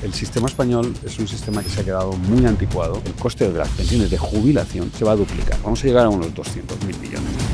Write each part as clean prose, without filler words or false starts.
El sistema español es un sistema que se ha quedado muy anticuado. El coste de las pensiones de jubilación se va a duplicar. Vamos a llegar a unos 200.000 millones.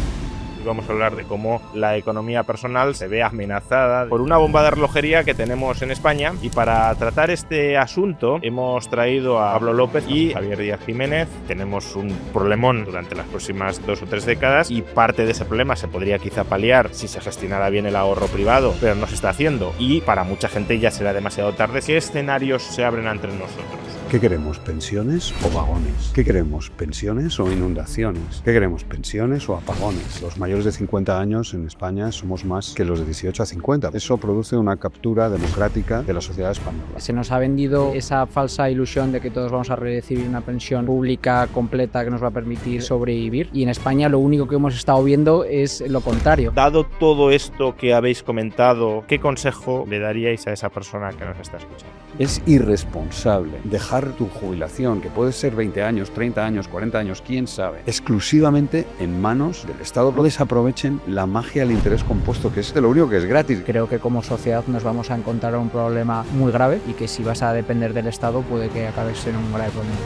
Vamos a hablar de cómo la economía personal se ve amenazada por una bomba de relojería que tenemos en España, y para tratar este asunto hemos traído a Pablo López y Javier Díaz Jiménez. Tenemos un problemón durante las próximas 2 o 3 décadas y parte de ese problema se podría quizá paliar si se gestionara bien el ahorro privado, pero no se está haciendo y para mucha gente ya será demasiado tarde. ¿Qué escenarios se abren ante nosotros? ¿Qué queremos? ¿Pensiones o vagones? ¿Qué queremos? ¿Pensiones o inundaciones? ¿Qué queremos? ¿Pensiones o apagones? Los mayores de 50 años en España somos más que los de 18 a 50. Eso produce una captura democrática de la sociedad española. Se nos ha vendido esa falsa ilusión de que todos vamos a recibir una pensión pública completa que nos va a permitir sobrevivir, y en España lo único que hemos estado viendo es lo contrario. Dado todo esto que habéis comentado, ¿qué consejo le daríais a esa persona que nos está escuchando? Es irresponsable dejar tu jubilación, que puede ser 20 años, 30 años, 40 años, quién sabe, exclusivamente en manos del Estado. No desaprovechen la magia del interés compuesto, que es de lo único que es gratis. Creo que como sociedad nos vamos a encontrar un problema muy grave y que si vas a depender del Estado puede que acabes en un grave problema.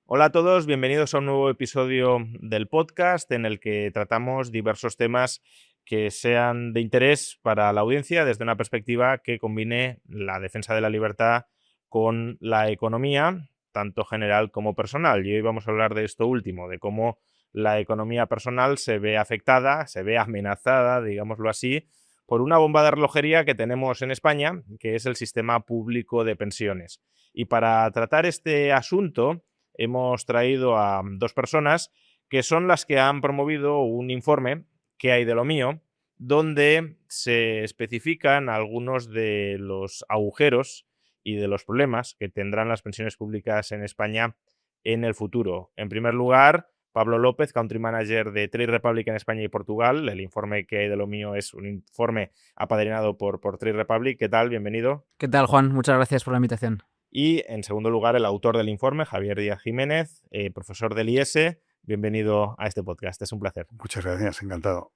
Hola a todos, bienvenidos a un nuevo episodio del podcast en el que tratamos diversos temas que sean de interés para la audiencia desde una perspectiva que combine la defensa de la libertad con la economía, tanto general como personal. Y hoy vamos a hablar de esto último, de cómo la economía personal se ve afectada, se ve amenazada, digámoslo así, por una bomba de relojería que tenemos en España, que es el sistema público de pensiones. Y para tratar este asunto hemos traído a 2 personas que son las que han promovido un informe, ¿Qué hay de lo mío?, donde se especifican algunos de los agujeros y de los problemas que tendrán las pensiones públicas en España en el futuro. En primer lugar, Pablo López, Country Manager de Trade Republic en España y Portugal. El informe ¿Qué hay de lo mío? Es un informe apadrinado por Trade Republic. ¿Qué tal? Bienvenido. ¿Qué tal, Juan? Muchas gracias por la invitación. Y en segundo lugar, el autor del informe, Javier Díaz Jiménez, profesor del IES. Bienvenido a este podcast, es un placer. Muchas gracias, encantado.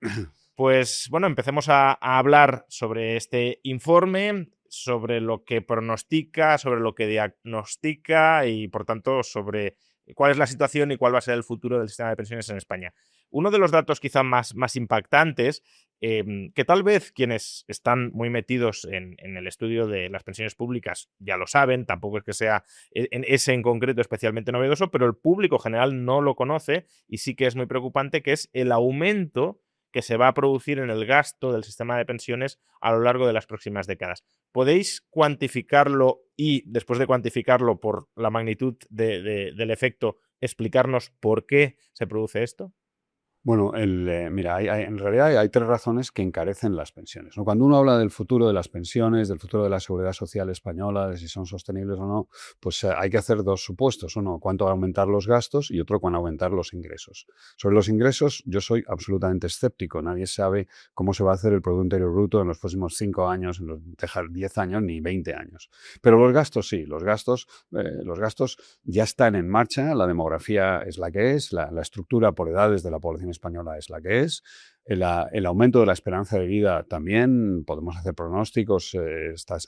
Pues bueno, empecemos a hablar sobre este informe, sobre lo que pronostica, sobre lo que diagnostica y, por tanto, sobre cuál es la situación y cuál va a ser el futuro del sistema de pensiones en España. Uno de los datos quizá más impactantes, que tal vez quienes están muy metidos en el estudio de las pensiones públicas ya lo saben, tampoco es que sea ese en concreto especialmente novedoso, pero el público general no lo conoce y sí que es muy preocupante, que es el aumento que se va a producir en el gasto del sistema de pensiones a lo largo de las próximas décadas. ¿Podéis cuantificarlo y, después de cuantificarlo por la magnitud del efecto, explicarnos por qué se produce esto? Bueno, mira, en realidad hay 3 razones que encarecen las pensiones, ¿no? Cuando uno habla del futuro de las pensiones, del futuro de la seguridad social española, de si son sostenibles o no, pues hay que hacer 2 supuestos. Uno, cuánto van a aumentar los gastos, y otro, cuánto van a aumentar los ingresos. Sobre los ingresos, yo soy absolutamente escéptico. Nadie sabe cómo se va a hacer el Producto Interior Bruto en los próximos 5 años, en los 10 años, ni 20 años. Pero los gastos sí, los gastos ya están en marcha, la demografía es la que es, la estructura por edades de la población española es la que es. El aumento de la esperanza de vida también, podemos hacer pronósticos,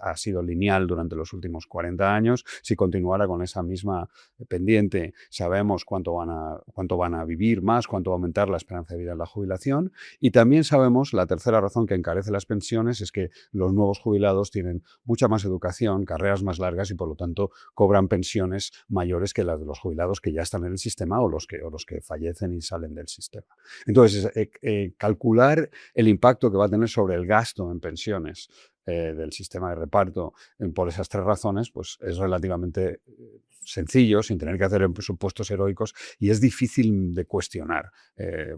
ha sido lineal durante los últimos 40 años. Si continuara con esa misma pendiente, sabemos cuánto van a vivir más, cuánto va a aumentar la esperanza de vida en la jubilación. Y también sabemos, la tercera razón que encarece las pensiones es que los nuevos jubilados tienen mucha más educación, carreras más largas y, por lo tanto, cobran pensiones mayores que las de los jubilados que ya están en el sistema o los que fallecen y salen del sistema. Entonces, calcular el impacto que va a tener sobre el gasto en pensiones del sistema de reparto por esas 3 razones, pues es relativamente sencillo, sin tener que hacer presupuestos heroicos, y es difícil de cuestionar.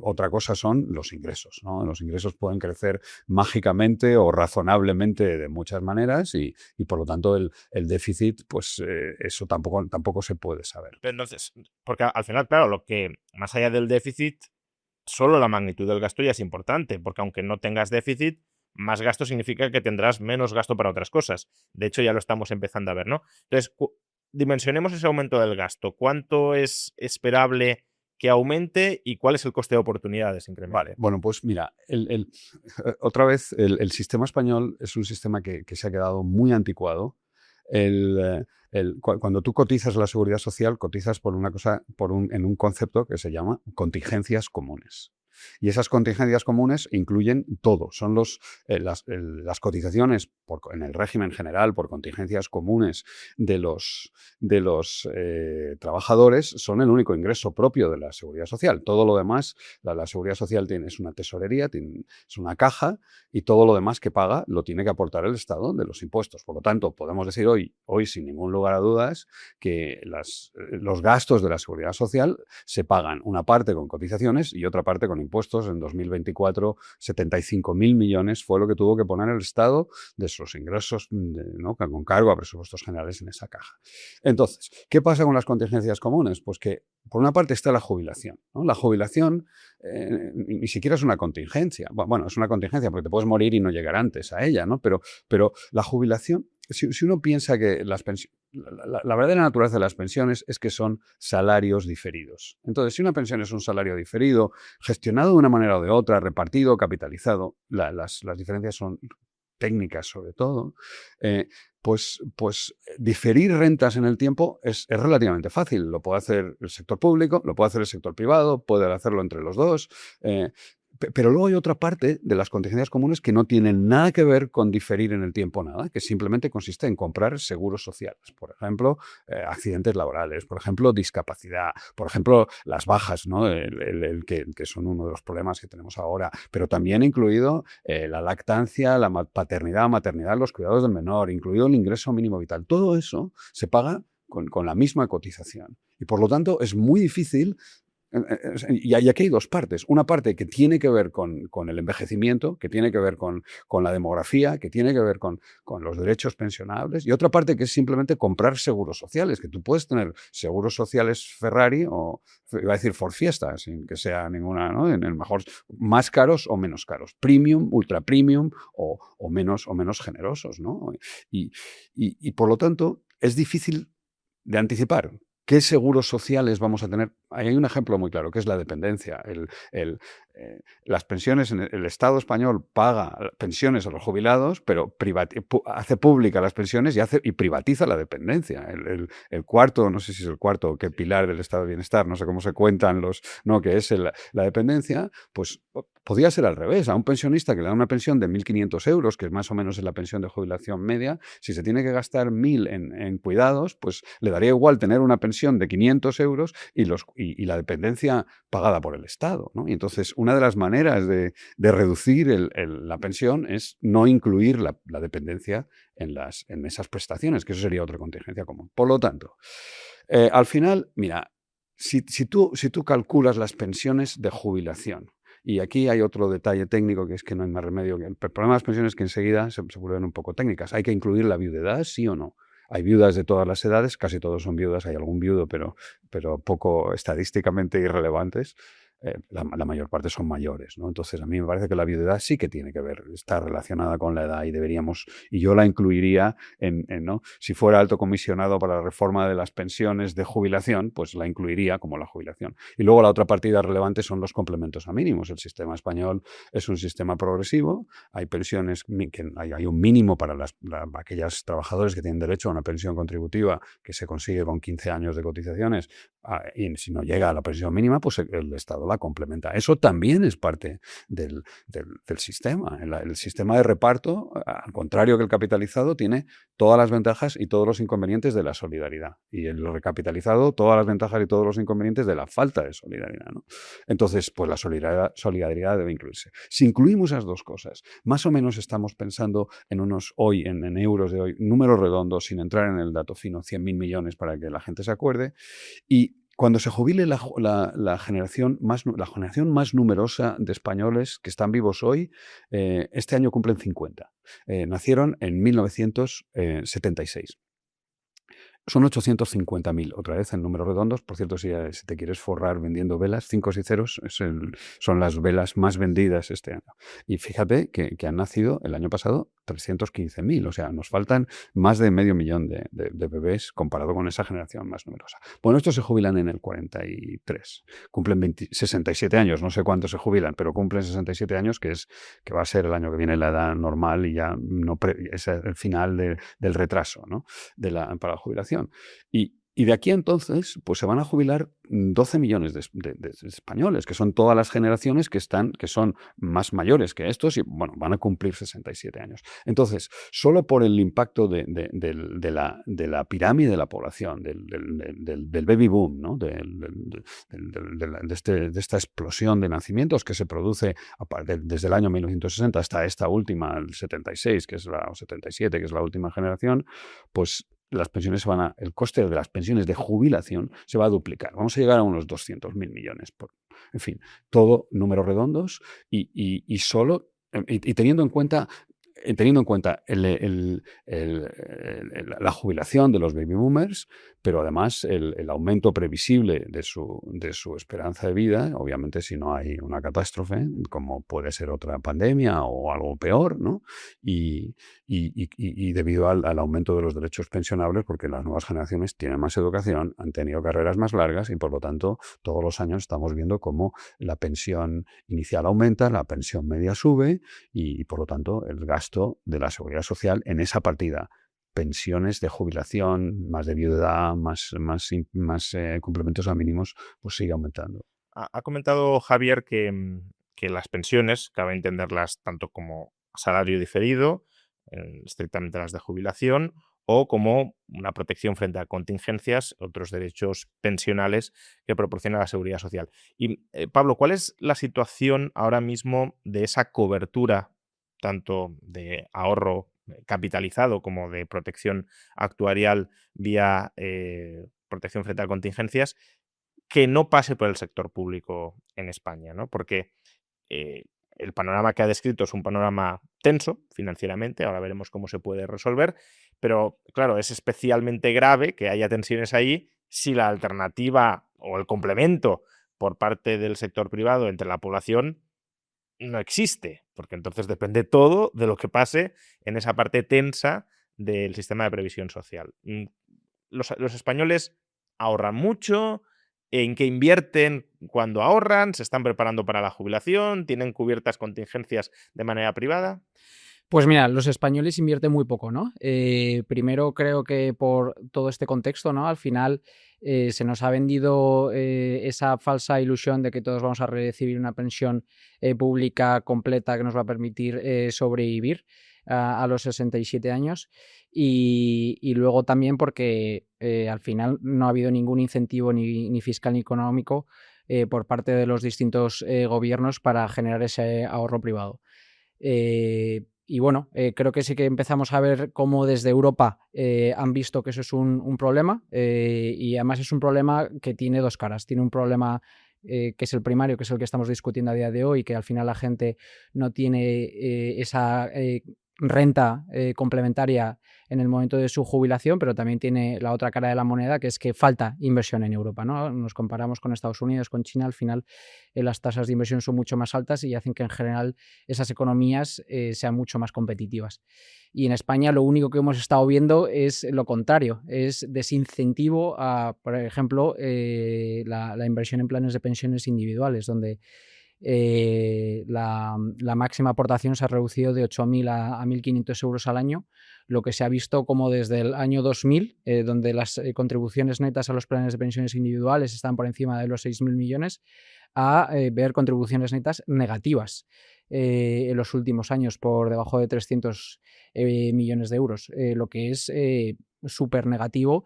Otra cosa son los ingresos, ¿no? Los ingresos pueden crecer mágicamente o razonablemente de muchas maneras y por lo tanto el déficit, pues eso tampoco se puede saber. Pero entonces, porque al final, claro, lo que más allá del déficit, solo la magnitud del gasto ya es importante, porque aunque no tengas déficit, más gasto significa que tendrás menos gasto para otras cosas. De hecho, ya lo estamos empezando a ver, ¿no? Entonces, dimensionemos ese aumento del gasto. ¿Cuánto es esperable que aumente y cuál es el coste de oportunidad de ese incremento. Vale, bueno, pues mira, otra vez el sistema español es un sistema que se ha quedado muy anticuado. Cuando tú cotizas la seguridad social, cotizas por una cosa, en un concepto que se llama contingencias comunes. Y esas contingencias comunes incluyen todo. Son las cotizaciones en el régimen general por contingencias comunes de los trabajadores son el único ingreso propio de la seguridad social. Todo lo demás, la seguridad social es una tesorería, es una caja, y todo lo demás que paga lo tiene que aportar el Estado de los impuestos. Por lo tanto, podemos decir hoy sin ningún lugar a dudas que los gastos de la seguridad social se pagan una parte con cotizaciones y otra parte con impuestos. En 2024, 75.000 millones fue lo que tuvo que poner el Estado de sus ingresos, ¿no?, con cargo a presupuestos generales en esa caja. Entonces, ¿qué pasa con las contingencias comunes? Pues que, por una parte, está la jubilación, ¿no? La jubilación ni siquiera es una contingencia. Bueno, es una contingencia porque te puedes morir y no llegar antes a ella, ¿no? Pero la jubilación, si uno piensa que la verdadera naturaleza de las pensiones es que son salarios diferidos. Entonces, si una pensión es un salario diferido, gestionado de una manera o de otra, repartido, capitalizado, las diferencias son técnicas sobre todo, pues diferir rentas en el tiempo es relativamente fácil. Lo puede hacer el sector público, lo puede hacer el sector privado, puede hacerlo entre los dos. Pero luego hay otra parte de las contingencias comunes que no tienen nada que ver con diferir en el tiempo nada, que simplemente consiste en comprar seguros sociales. Por ejemplo, accidentes laborales, por ejemplo, discapacidad, por ejemplo, las bajas, ¿no? Que son uno de los problemas que tenemos ahora, pero también incluido la lactancia, la paternidad, maternidad, los cuidados del menor, incluido el ingreso mínimo vital. Todo eso se paga con la misma cotización. Y por lo tanto es muy difícil. Y aquí hay dos partes. Una parte que tiene que ver con el envejecimiento, que tiene que ver con la demografía, que tiene que ver con los derechos pensionables, y otra parte que es simplemente comprar seguros sociales, que tú puedes tener seguros sociales Ferrari o, iba a decir, Ford Fiesta, sin que sea ninguna, ¿no?, en el mejor, más caros o menos caros, premium, ultra premium o menos generosos, ¿no? Y por lo tanto es difícil de anticipar qué seguros sociales vamos a tener. Hay un ejemplo muy claro, que es la dependencia. Las pensiones, el Estado español paga pensiones a los jubilados, pero hace pública las pensiones y privatiza la dependencia. El cuarto, no sé si es el cuarto o qué pilar del Estado de Bienestar, no sé cómo se cuentan no, que es la dependencia, pues podría ser al revés. A un pensionista que le da una pensión de 1.500 euros, que más o menos es la pensión de jubilación media, si se tiene que gastar 1.000 en cuidados, pues le daría igual tener una pensión de 500 euros y la dependencia pagada por el Estado, ¿no? Y entonces, una de las maneras de reducir la pensión es no incluir la dependencia en esas prestaciones, que eso sería otra contingencia común. Por lo tanto, al final, mira, si tú calculas las pensiones de jubilación, y aquí hay otro detalle técnico, que es que no hay más remedio. El problema de las pensiones es que enseguida se vuelven un poco técnicas. ¿Hay que incluir la viudedad, sí o no? Hay viudas de todas las edades, casi todos son viudas, hay algún viudo, pero poco estadísticamente irrelevantes. La mayor parte son mayores, ¿no? Entonces, a mí me parece que la viudedad sí que tiene que ver, está relacionada con la edad y yo la incluiría ¿no? Si fuera alto comisionado para la reforma de las pensiones de jubilación, pues la incluiría como la jubilación. Y luego la otra partida relevante son los complementos a mínimos. El sistema español es un sistema progresivo, hay pensiones, hay un mínimo para aquellos trabajadores que tienen derecho a una pensión contributiva que se consigue con 15 años de cotizaciones, y si no llega a la pensión mínima, pues el Estado la complementa. Eso también es parte del sistema. El sistema de reparto, al contrario que el capitalizado, tiene todas las ventajas y todos los inconvenientes de la solidaridad. Y el recapitalizado, todas las ventajas y todos los inconvenientes de la falta de solidaridad, ¿no? Entonces, pues la solidaridad debe incluirse. Si incluimos esas dos cosas, más o menos estamos pensando en en euros de hoy, números redondos, sin entrar en el dato fino, 100.000 millones para que la gente se acuerde. Y cuando se jubile la generación más numerosa de españoles que están vivos hoy, este año cumplen 50. Nacieron en 1976. son 850.000, otra vez en números redondos. Por cierto, si te quieres forrar vendiendo velas, 5 y ceros son las velas más vendidas este año. Y fíjate que han nacido el año pasado 315.000, o sea, nos faltan más de 500.000 de bebés comparado con esa generación más numerosa. Bueno, estos se jubilan en el 43, cumplen 67 años, no sé cuántos se jubilan, pero cumplen 67 años, que va a ser el año que viene la edad normal y ya no es el final del retraso, ¿no? Para la jubilación. Y de aquí a entonces, pues se van a jubilar 12 millones de españoles, que son todas las generaciones que son más mayores que estos y, bueno, van a cumplir 67 años. Entonces, solo por el impacto de la pirámide de la población, del baby boom, ¿no? de esta explosión de nacimientos que se produce desde el año 1960 hasta esta última, el 76, o 77, que es la última generación, pues las pensiones el coste de las pensiones de jubilación se va a duplicar. Vamos a llegar a unos 200.000 millones. En fin, todo números redondos y solo y teniendo en cuenta la jubilación de los baby boomers, pero además el aumento previsible de su esperanza de vida, obviamente si no hay una catástrofe, como puede ser otra pandemia o algo peor, ¿no? Y debido al aumento de los derechos pensionables, porque las nuevas generaciones tienen más educación, han tenido carreras más largas y por lo tanto todos los años estamos viendo cómo la pensión inicial aumenta, la pensión media sube y por lo tanto el gasto de la seguridad social en esa partida, pensiones de jubilación, más de viudedad, más complementos a mínimos, pues sigue aumentando. Ha comentado Javier que las pensiones, cabe entenderlas tanto como salario diferido, estrictamente las de jubilación, o como una protección frente a contingencias, otros derechos pensionales que proporciona la seguridad social. Y Pablo, ¿cuál es la situación ahora mismo de esa cobertura, tanto de ahorro capitalizado como de protección actuarial vía protección frente a contingencias, que no pase por el sector público en España, ¿no? Porque el panorama que ha descrito es un panorama tenso financieramente, ahora veremos cómo se puede resolver, pero claro, es especialmente grave que haya tensiones ahí si la alternativa o el complemento por parte del sector privado entre la población no existe, porque entonces depende todo de lo que pase en esa parte tensa del sistema de previsión social. Los españoles ahorran mucho, en qué invierten cuando ahorran, se están preparando para la jubilación, tienen cubiertas contingencias de manera privada. Pues mira, los españoles invierten muy poco, ¿no? Primero creo que por todo este contexto, ¿no? Al final se nos ha vendido esa falsa ilusión de que todos vamos a recibir una pensión pública completa que nos va a permitir sobrevivir a los 67 años y luego también porque al final no ha habido ningún incentivo ni fiscal ni económico por parte de los distintos gobiernos para generar ese ahorro privado. Y bueno, creo que sí que empezamos a ver cómo desde Europa han visto que eso es un problema y además es un problema que tiene dos caras. Tiene un problema que es el primario, que es el que estamos discutiendo a día de hoy, que al final la gente no tiene esa renta complementaria en el momento de su jubilación, pero también tiene la otra cara de la moneda, que es que falta inversión en Europa, ¿no? Nos comparamos con Estados Unidos, con China, al final las tasas de inversión son mucho más altas y hacen que en general esas economías sean mucho más competitivas. Y en España lo único que hemos estado viendo es lo contrario, es desincentivo a, por ejemplo, la inversión en planes de pensiones individuales, donde la máxima aportación se ha reducido de 8.000 a 1.500 euros al año, lo que se ha visto como desde el año 2000, donde las contribuciones netas a los planes de pensiones individuales están por encima de los 6.000 millones, a ver contribuciones netas negativas en los últimos años por debajo de 300 millones de euros, lo que es súper negativo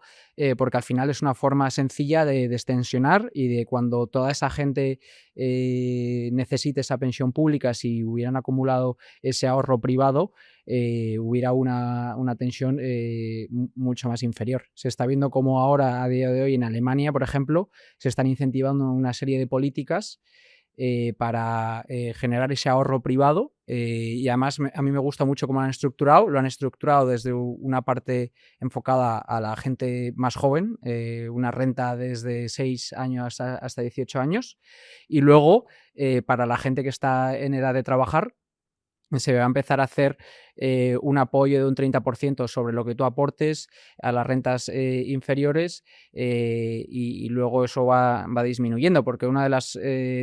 porque al final es una forma sencilla de destensionar y de cuando toda esa gente necesite esa pensión pública, si hubieran acumulado ese ahorro privado, hubiera una tensión mucho más inferior. Se está viendo cómo ahora, a día de hoy, en Alemania, por ejemplo, se están incentivando una serie de políticas para generar ese ahorro privado. Y además a mí me gusta mucho cómo lo han estructurado desde una parte enfocada a la gente más joven, una renta desde 6 años hasta 18 años, y luego para la gente que está en edad de trabajar se va a empezar a hacer un apoyo de un 30% sobre lo que tú aportes a las rentas inferiores, y luego eso va disminuyendo, porque una de las,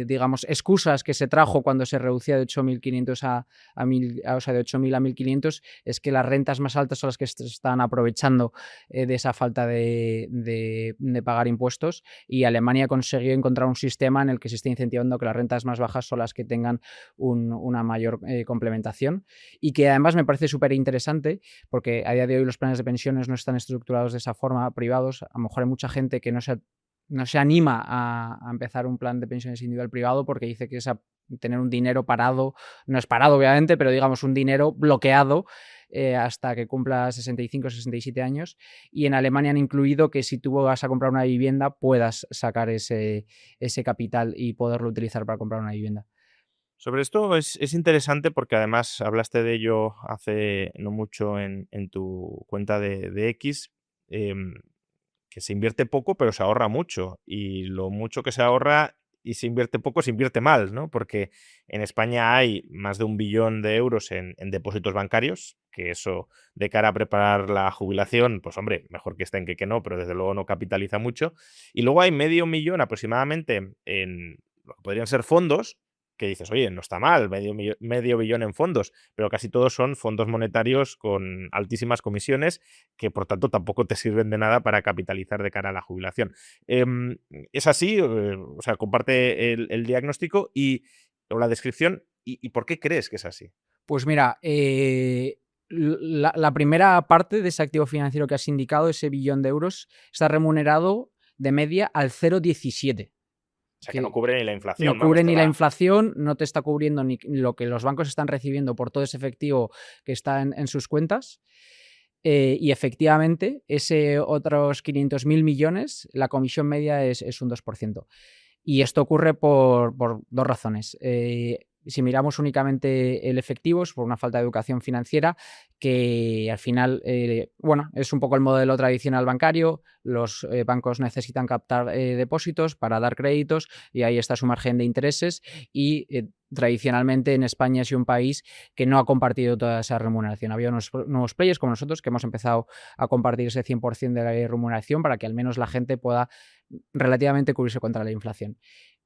digamos, excusas que se trajo cuando se reducía de 8.500 a 1.000, o sea, de 8.000 a 1.500, es que las rentas más altas son las que están aprovechando de esa falta de pagar impuestos, y Alemania consiguió encontrar un sistema en el que se está incentivando que las rentas más bajas son las que tengan una mayor complementación, y que además me parece súper interesante porque a día de hoy los planes de pensiones no están estructurados de esa forma, privados. A lo mejor hay mucha gente que no se anima a empezar un plan de pensiones individual privado porque dice que tener un dinero parado, no es parado obviamente, pero digamos un dinero bloqueado hasta que cumpla 65 o 67 años, y en Alemania han incluido que si tú vas a comprar una vivienda puedas sacar ese capital y poderlo utilizar para comprar una vivienda. Sobre esto es interesante porque además hablaste de ello hace no mucho en tu cuenta de X, em, que se invierte poco, pero se ahorra mucho. Y lo mucho que se ahorra y se invierte poco, se invierte mal, ¿no? Porque en España hay más de 1 billón de euros en depósitos bancarios, que eso de cara a preparar la jubilación, pues hombre, mejor que estén que no, pero desde luego no capitaliza mucho. Y luego hay medio millón aproximadamente en lo que podrían ser fondos, que dices, oye, no está mal, medio billón en fondos, pero casi todos son fondos monetarios con altísimas comisiones que por tanto tampoco te sirven de nada para capitalizar de cara a la jubilación. ¿Es así? O sea, comparte el diagnóstico o la descripción y ¿por qué crees que es así? Pues mira, la primera parte de ese activo financiero que has indicado, ese billón de euros, está remunerado de media al 0,17. O sea, que no cubre ni la inflación, No vamos, cubre te ni la da. inflación, no te está cubriendo ni lo que los bancos están recibiendo por todo ese efectivo que está en sus cuentas. Y efectivamente, ese otros 500.000 millones, la comisión media es un 2%. Y esto ocurre por 2 razones. Si miramos únicamente el efectivo, es por una falta de educación financiera, que al final, bueno, es un poco el modelo tradicional bancario. Los bancos necesitan captar depósitos para dar créditos y ahí está su margen de intereses, y tradicionalmente en España ha sido un país que no ha compartido toda esa remuneración. Había unos nuevos players como nosotros que hemos empezado a compartir ese 100% de la remuneración para que al menos la gente pueda relativamente cubrirse contra la inflación.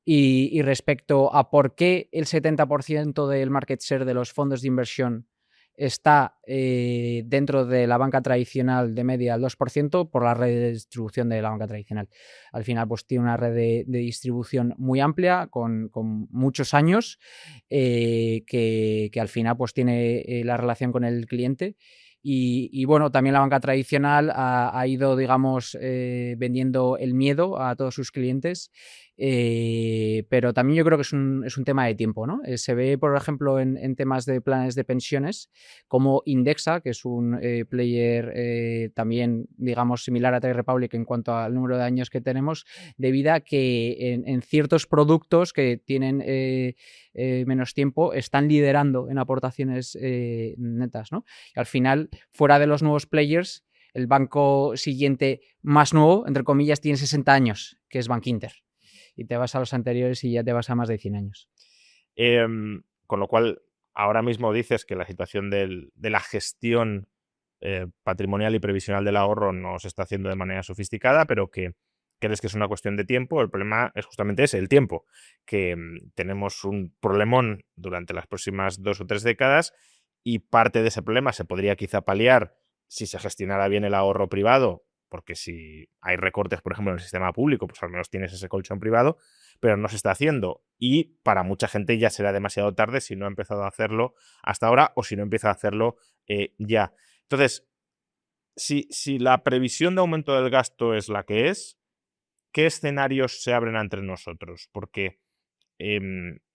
Y respecto a por qué el 70% del market share de los fondos de inversión está dentro de la banca tradicional de media al 2%, por la red de distribución de la banca tradicional. Al final, pues tiene una red de distribución muy amplia, con muchos años, que al final pues tiene la relación con el cliente. Y bueno, también la banca tradicional ha ido, digamos, vendiendo el miedo a todos sus clientes, pero también yo creo que es un tema de tiempo, ¿no? Se ve, por ejemplo, en temas de planes de pensiones, como Indexa, que es un player también, digamos, similar a Trade Republic en cuanto al número de años que tenemos de vida, que en ciertos productos que tienen menos tiempo están liderando en aportaciones netas, ¿no? Y al final, fuera de los nuevos players, el banco siguiente más nuevo, entre comillas, tiene 60 años, que es Bankinter. Y te vas a los anteriores y ya te vas a más de 100 años. Con lo cual, ahora mismo dices que la situación de la gestión patrimonial y previsional del ahorro no se está haciendo de manera sofisticada, pero que crees que es una cuestión de tiempo. El problema es justamente ese, el tiempo, que tenemos un problemón durante las próximas 2 o 3 décadas y parte de ese problema se podría quizá paliar si se gestionara bien el ahorro privado, porque si hay recortes, por ejemplo, en el sistema público, pues al menos tienes ese colchón privado, pero no se está haciendo y para mucha gente ya será demasiado tarde si no ha empezado a hacerlo hasta ahora o si no empieza a hacerlo ya. Entonces, si la previsión de aumento del gasto es la que es, ¿qué escenarios se abren entre nosotros? Porque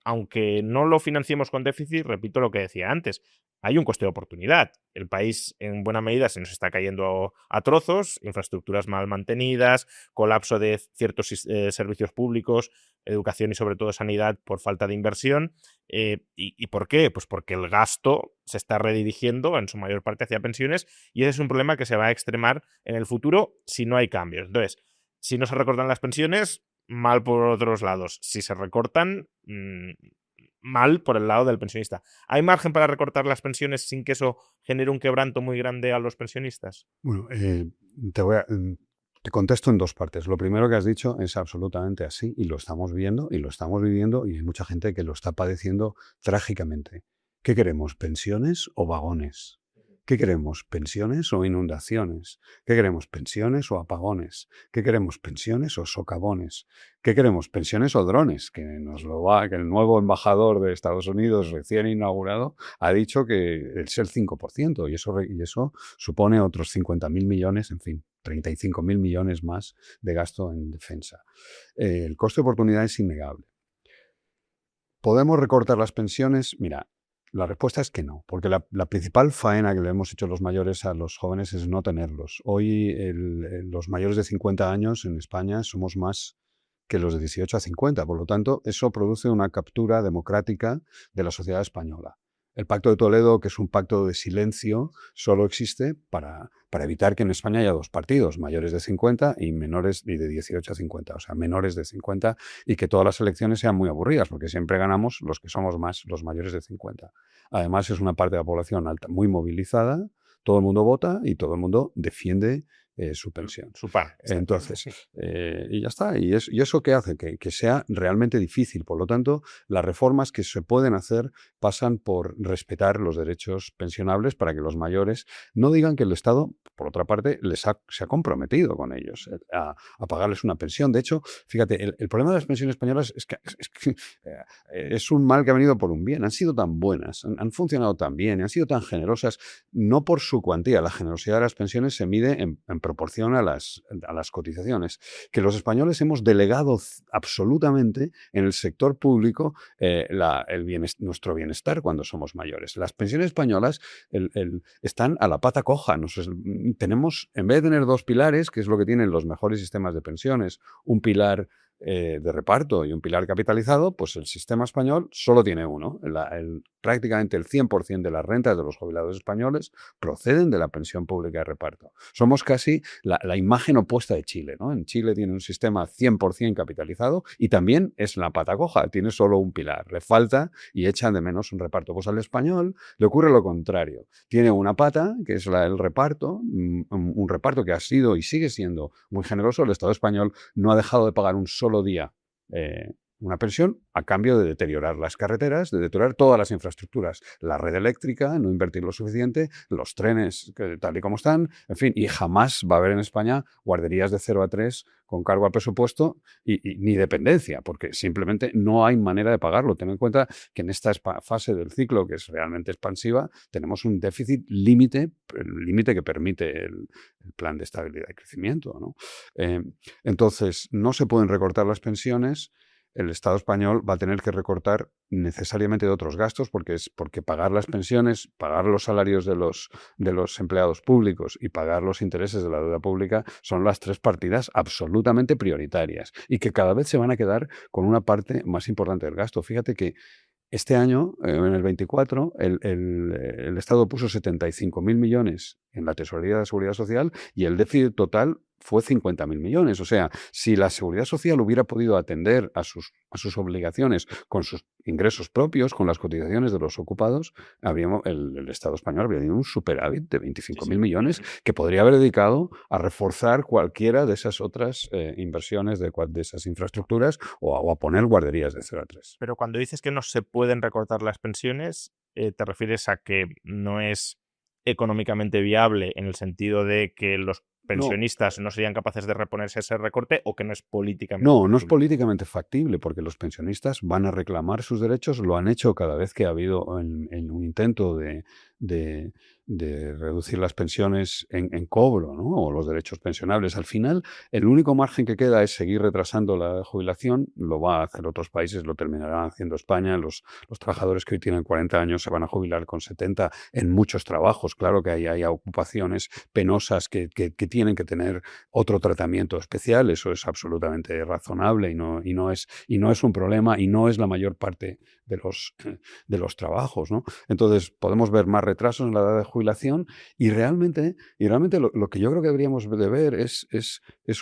aunque no lo financiemos con déficit, repito lo que decía antes, hay un coste de oportunidad. El país en buena medida se nos está cayendo a trozos, infraestructuras mal mantenidas, colapso de ciertos servicios públicos, educación y sobre todo sanidad por falta de inversión. ¿Y por qué? Pues porque el gasto se está redirigiendo en su mayor parte hacia pensiones y ese es un problema que se va a extremar en el futuro si no hay cambios. Entonces, si no se recortan las pensiones, mal por otros lados. Si se recortan, mal por el lado del pensionista. ¿Hay margen para recortar las pensiones sin que eso genere un quebranto muy grande a los pensionistas? Bueno, te contesto en dos partes. Lo primero que has dicho es absolutamente así y lo estamos viendo y lo estamos viviendo y hay mucha gente que lo está padeciendo trágicamente. ¿Qué queremos? ¿Pensiones o vagones? ¿Qué queremos? ¿Pensiones o inundaciones? ¿Qué queremos? ¿Pensiones o apagones? ¿Qué queremos? ¿Pensiones o socavones? ¿Qué queremos? ¿Pensiones o drones? Que el nuevo embajador de Estados Unidos recién inaugurado ha dicho que es el 5% y eso supone otros 50.000 millones, en fin, 35.000 millones más de gasto en defensa. El coste de oportunidad es innegable. ¿Podemos recortar las pensiones? Mira, la respuesta es que no, porque la principal faena que le hemos hecho los mayores a los jóvenes es no tenerlos. Hoy los mayores de 50 años en España somos más que los de 18 a 50, por lo tanto, eso produce una captura democrática de la sociedad española. El Pacto de Toledo, que es un pacto de silencio, solo existe para evitar que en España haya dos partidos, mayores de 50 y menores y de 18 a 50, o sea, menores de 50, y que todas las elecciones sean muy aburridas, porque siempre ganamos los que somos más, los mayores de 50. Además, es una parte de la población alta, muy movilizada, todo el mundo vota y todo el mundo defiende su pensión. Su par. Entonces, y ya está. ¿Y eso qué hace? Que sea realmente difícil. Por lo tanto, las reformas que se pueden hacer pasan por respetar los derechos pensionables para que los mayores no digan que el Estado, por otra parte, se ha comprometido con ellos a pagarles una pensión. De hecho, fíjate, el problema de las pensiones españolas es que es un mal que ha venido por un bien. Han sido tan buenas, han funcionado tan bien, han sido tan generosas, no por su cuantía. La generosidad de las pensiones se mide en proporción a las cotizaciones, que los españoles hemos delegado absolutamente en el sector público nuestro bienestar cuando somos mayores. Las pensiones españolas están a la pata coja. Tenemos, en vez de tener dos pilares, que es lo que tienen los mejores sistemas de pensiones, un pilar de reparto y un pilar capitalizado, pues el sistema español solo tiene uno. Prácticamente el 100% de las rentas de los jubilados españoles proceden de la pensión pública de reparto. Somos casi la imagen opuesta de Chile, ¿no? En Chile tiene un sistema 100% capitalizado y también es la pata coja, tiene solo un pilar. Le falta y echan de menos un reparto. Pues al español le ocurre lo contrario. Tiene una pata, que es el reparto, un reparto que ha sido y sigue siendo muy generoso. El Estado español no ha dejado de pagar un solo día una pensión a cambio de deteriorar las carreteras, de deteriorar todas las infraestructuras, la red eléctrica, no invertir lo suficiente, los trenes tal y como están, en fin, y jamás va a haber en España guarderías de 0 a 3 con cargo al presupuesto y ni dependencia, porque simplemente no hay manera de pagarlo. Ten en cuenta que en esta fase del ciclo, que es realmente expansiva, tenemos un déficit límite, el límite que permite el plan de estabilidad y crecimiento, ¿no? Entonces, no se pueden recortar las pensiones. El Estado español va a tener que recortar necesariamente de otros gastos porque pagar las pensiones, pagar los salarios de los empleados públicos y pagar los intereses de la deuda pública son las tres partidas absolutamente prioritarias y que cada vez se van a quedar con una parte más importante del gasto. Fíjate que este año, en el 24, el Estado puso 75.000 millones en la tesorería de la Seguridad Social y el déficit total fue 50.000 millones. O sea, si la Seguridad Social hubiera podido atender a sus obligaciones con sus ingresos propios, con las cotizaciones de los ocupados, el Estado español habría tenido un superávit de 25.000 millones que podría haber dedicado a reforzar cualquiera de esas otras inversiones de esas infraestructuras o a poner guarderías de 0 a 3. Pero cuando dices que no se pueden recortar las pensiones, ¿te refieres a que no es económicamente viable en el sentido de que los pensionistas no serían capaces de reponerse a ese recorte o que no es políticamente No es factible? políticamente factible porque los pensionistas van a reclamar sus derechos, lo han hecho cada vez que ha habido un intento de de reducir las pensiones en cobro, ¿no? O los derechos pensionables. Al final, el único margen que queda es seguir retrasando la jubilación. Lo va a hacer otros países, lo terminarán haciendo España. Los trabajadores que hoy tienen 40 años se van a jubilar con 70 en muchos trabajos. Claro que hay ocupaciones penosas que tienen que tener otro tratamiento especial. Eso es absolutamente razonable y no es un problema y no es la mayor parte de los trabajos, ¿no? Entonces, podemos ver más retrasos en la edad de jubilación y realmente lo que yo creo que deberíamos de ver es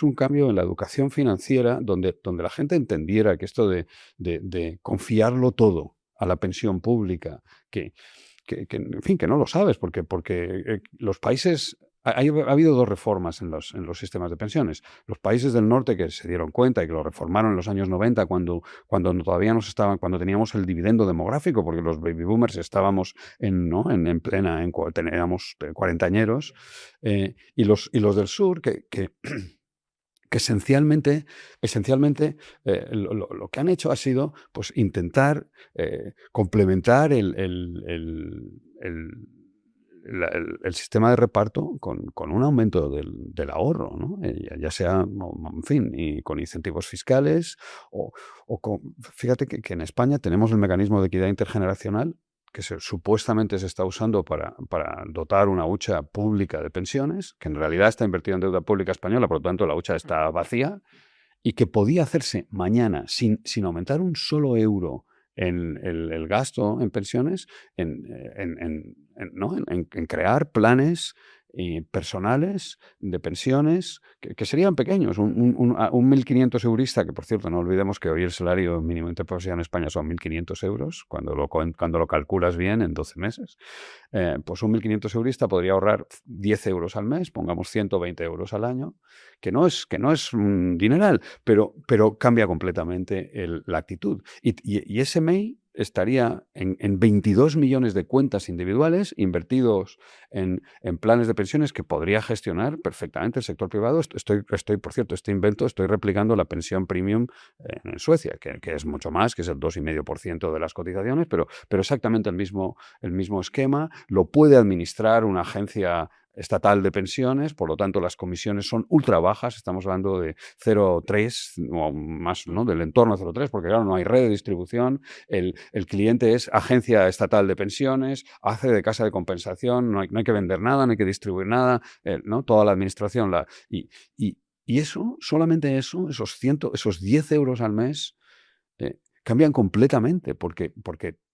un cambio en la educación financiera donde la gente entendiera que esto de confiarlo todo a la pensión pública, en fin, que no lo sabes, porque los países... Ha habido dos reformas en los sistemas de pensiones. Los países del norte que se dieron cuenta y que lo reformaron en los años 90 cuando todavía cuando teníamos el dividendo demográfico, porque los baby boomers estábamos teníamos cuarentañeros, y los del sur que esencialmente lo que han hecho ha sido pues intentar complementar el sistema de reparto con un aumento del ahorro, ¿no? Ya sea, en fin, y con incentivos fiscales fíjate que en España tenemos el mecanismo de equidad intergeneracional que supuestamente se está usando para dotar una hucha pública de pensiones, que en realidad está invertida en deuda pública española, por lo tanto la hucha está vacía, y que podía hacerse mañana sin aumentar un solo euro en el gasto en pensiones, ¿no? en crear planes personales de pensiones que serían pequeños. Un 1.500 eurista, que por cierto no olvidemos que hoy el salario mínimo interprofesional en España son 1.500 euros, cuando lo calculas bien en 12 meses, pues un 1.500 eurista podría ahorrar 10 euros al mes, pongamos 120 euros al año, que no es un dineral, pero cambia completamente la actitud. Y ese MEI estaría en 22 millones de cuentas individuales invertidos en planes de pensiones que podría gestionar perfectamente el sector privado. Por cierto, estoy replicando la pensión premium en Suecia, que es mucho más, que es el 2,5% de las cotizaciones, pero exactamente el mismo esquema. Lo puede administrar una agencia estatal de pensiones, por lo tanto las comisiones son ultra bajas, estamos hablando de 0,3 o más, ¿no? Del entorno de 0,3, porque claro, no hay red de distribución, el cliente es agencia estatal de pensiones, hace de casa de compensación, no hay que vender nada, no hay que distribuir nada, ¿no? Toda la administración y eso, solamente eso, esos 10 euros al mes cambian completamente, porque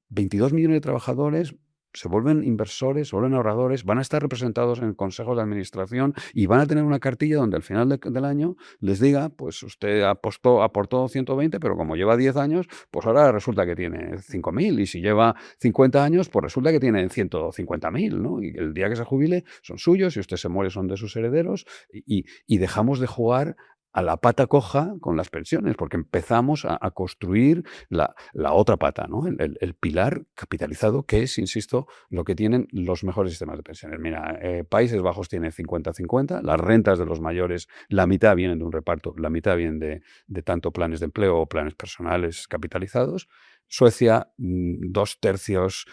22 millones de trabajadores se vuelven inversores, se vuelven ahorradores, van a estar representados en consejos de administración y van a tener una cartilla donde al final del año les diga, pues usted aportó 120, pero como lleva 10 años, pues ahora resulta que tiene 5.000, y si lleva 50 años, pues resulta que tiene 150.000, ¿no? Y el día que se jubile son suyos, y usted se muere son de sus herederos, y dejamos de jugar a la pata coja con las pensiones, porque empezamos a construir la otra pata, ¿no? El pilar capitalizado, que es, insisto, lo que tienen los mejores sistemas de pensiones. Mira, Países Bajos tiene 50-50, las rentas de los mayores, la mitad vienen de un reparto, la mitad vienen de tanto planes de empleo o planes personales capitalizados. Suecia, 2/3,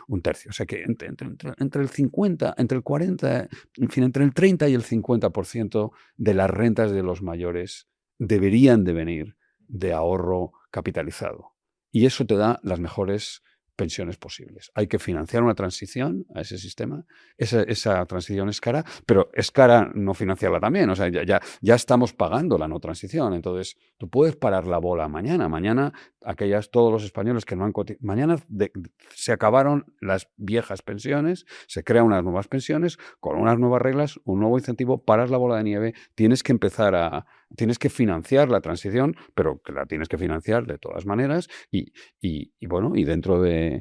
1/3. O sea que entre el 50, entre el 40, en fin, entre el 30 y el 50% de las rentas de los mayores deberían de venir de ahorro capitalizado. Y eso te da las mejores pensiones posibles. Hay que financiar una transición a ese sistema. Esa transición es cara, pero es cara no financiarla también. O sea, ya estamos pagando la no transición. Entonces, tú puedes parar la bola mañana. Mañana, todos los españoles que no han cotizado, mañana se acabaron las viejas pensiones, se crean unas nuevas pensiones con unas nuevas reglas, un nuevo incentivo, paras la bola de nieve, tienes que financiar la transición, pero que la tienes que financiar de todas maneras y bueno, y dentro de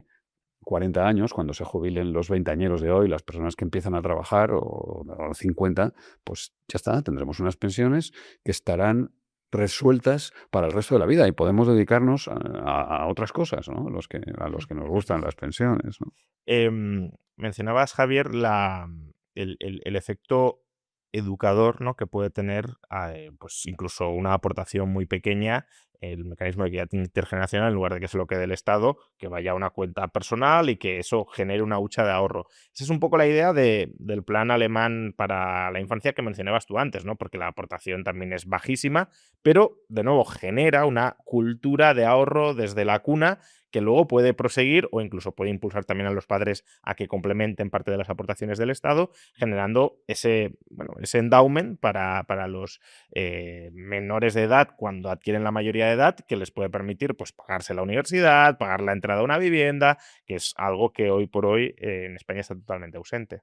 40 años, cuando se jubilen los veinteañeros de hoy, las personas que empiezan a trabajar, o 50, pues ya está, tendremos unas pensiones que estarán resueltas para el resto de la vida y podemos dedicarnos a otras cosas, ¿no? A los que nos gustan las pensiones, ¿no? Mencionabas, Javier, el efecto educador, ¿no?, que puede tener pues incluso una aportación muy pequeña, el mecanismo de equidad intergeneracional, en lugar de que se lo quede el Estado, que vaya a una cuenta personal y que eso genere una hucha de ahorro. Esa es un poco la idea del plan alemán para la infancia que mencionabas tú antes, ¿no? Porque la aportación también es bajísima, pero de nuevo genera una cultura de ahorro desde la cuna que luego puede proseguir o incluso puede impulsar también a los padres a que complementen parte de las aportaciones del Estado, generando ese endowment para los menores de edad cuando adquieren la mayoría de edad, que les puede permitir pues pagarse la universidad, pagar la entrada a una vivienda, que es algo que hoy por hoy en España está totalmente ausente.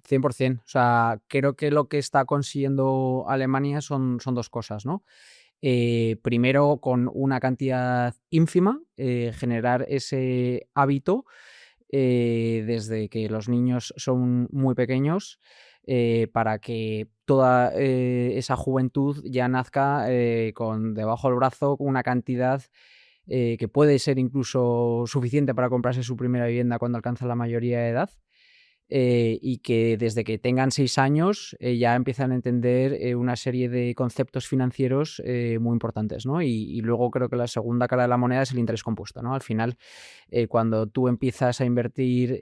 100%. O sea, creo que lo que está consiguiendo Alemania son dos cosas, ¿no? Primero, con una cantidad ínfima, generar ese hábito desde que los niños son muy pequeños, para que toda esa juventud ya nazca con debajo del brazo con una cantidad que puede ser incluso suficiente para comprarse su primera vivienda cuando alcanza la mayoría de edad. Y que desde que tengan 6 años ya empiezan a entender una serie de conceptos financieros muy importantes, ¿no? Y luego creo que la segunda cara de la moneda es el interés compuesto, ¿no? Al final, cuando tú empiezas a invertir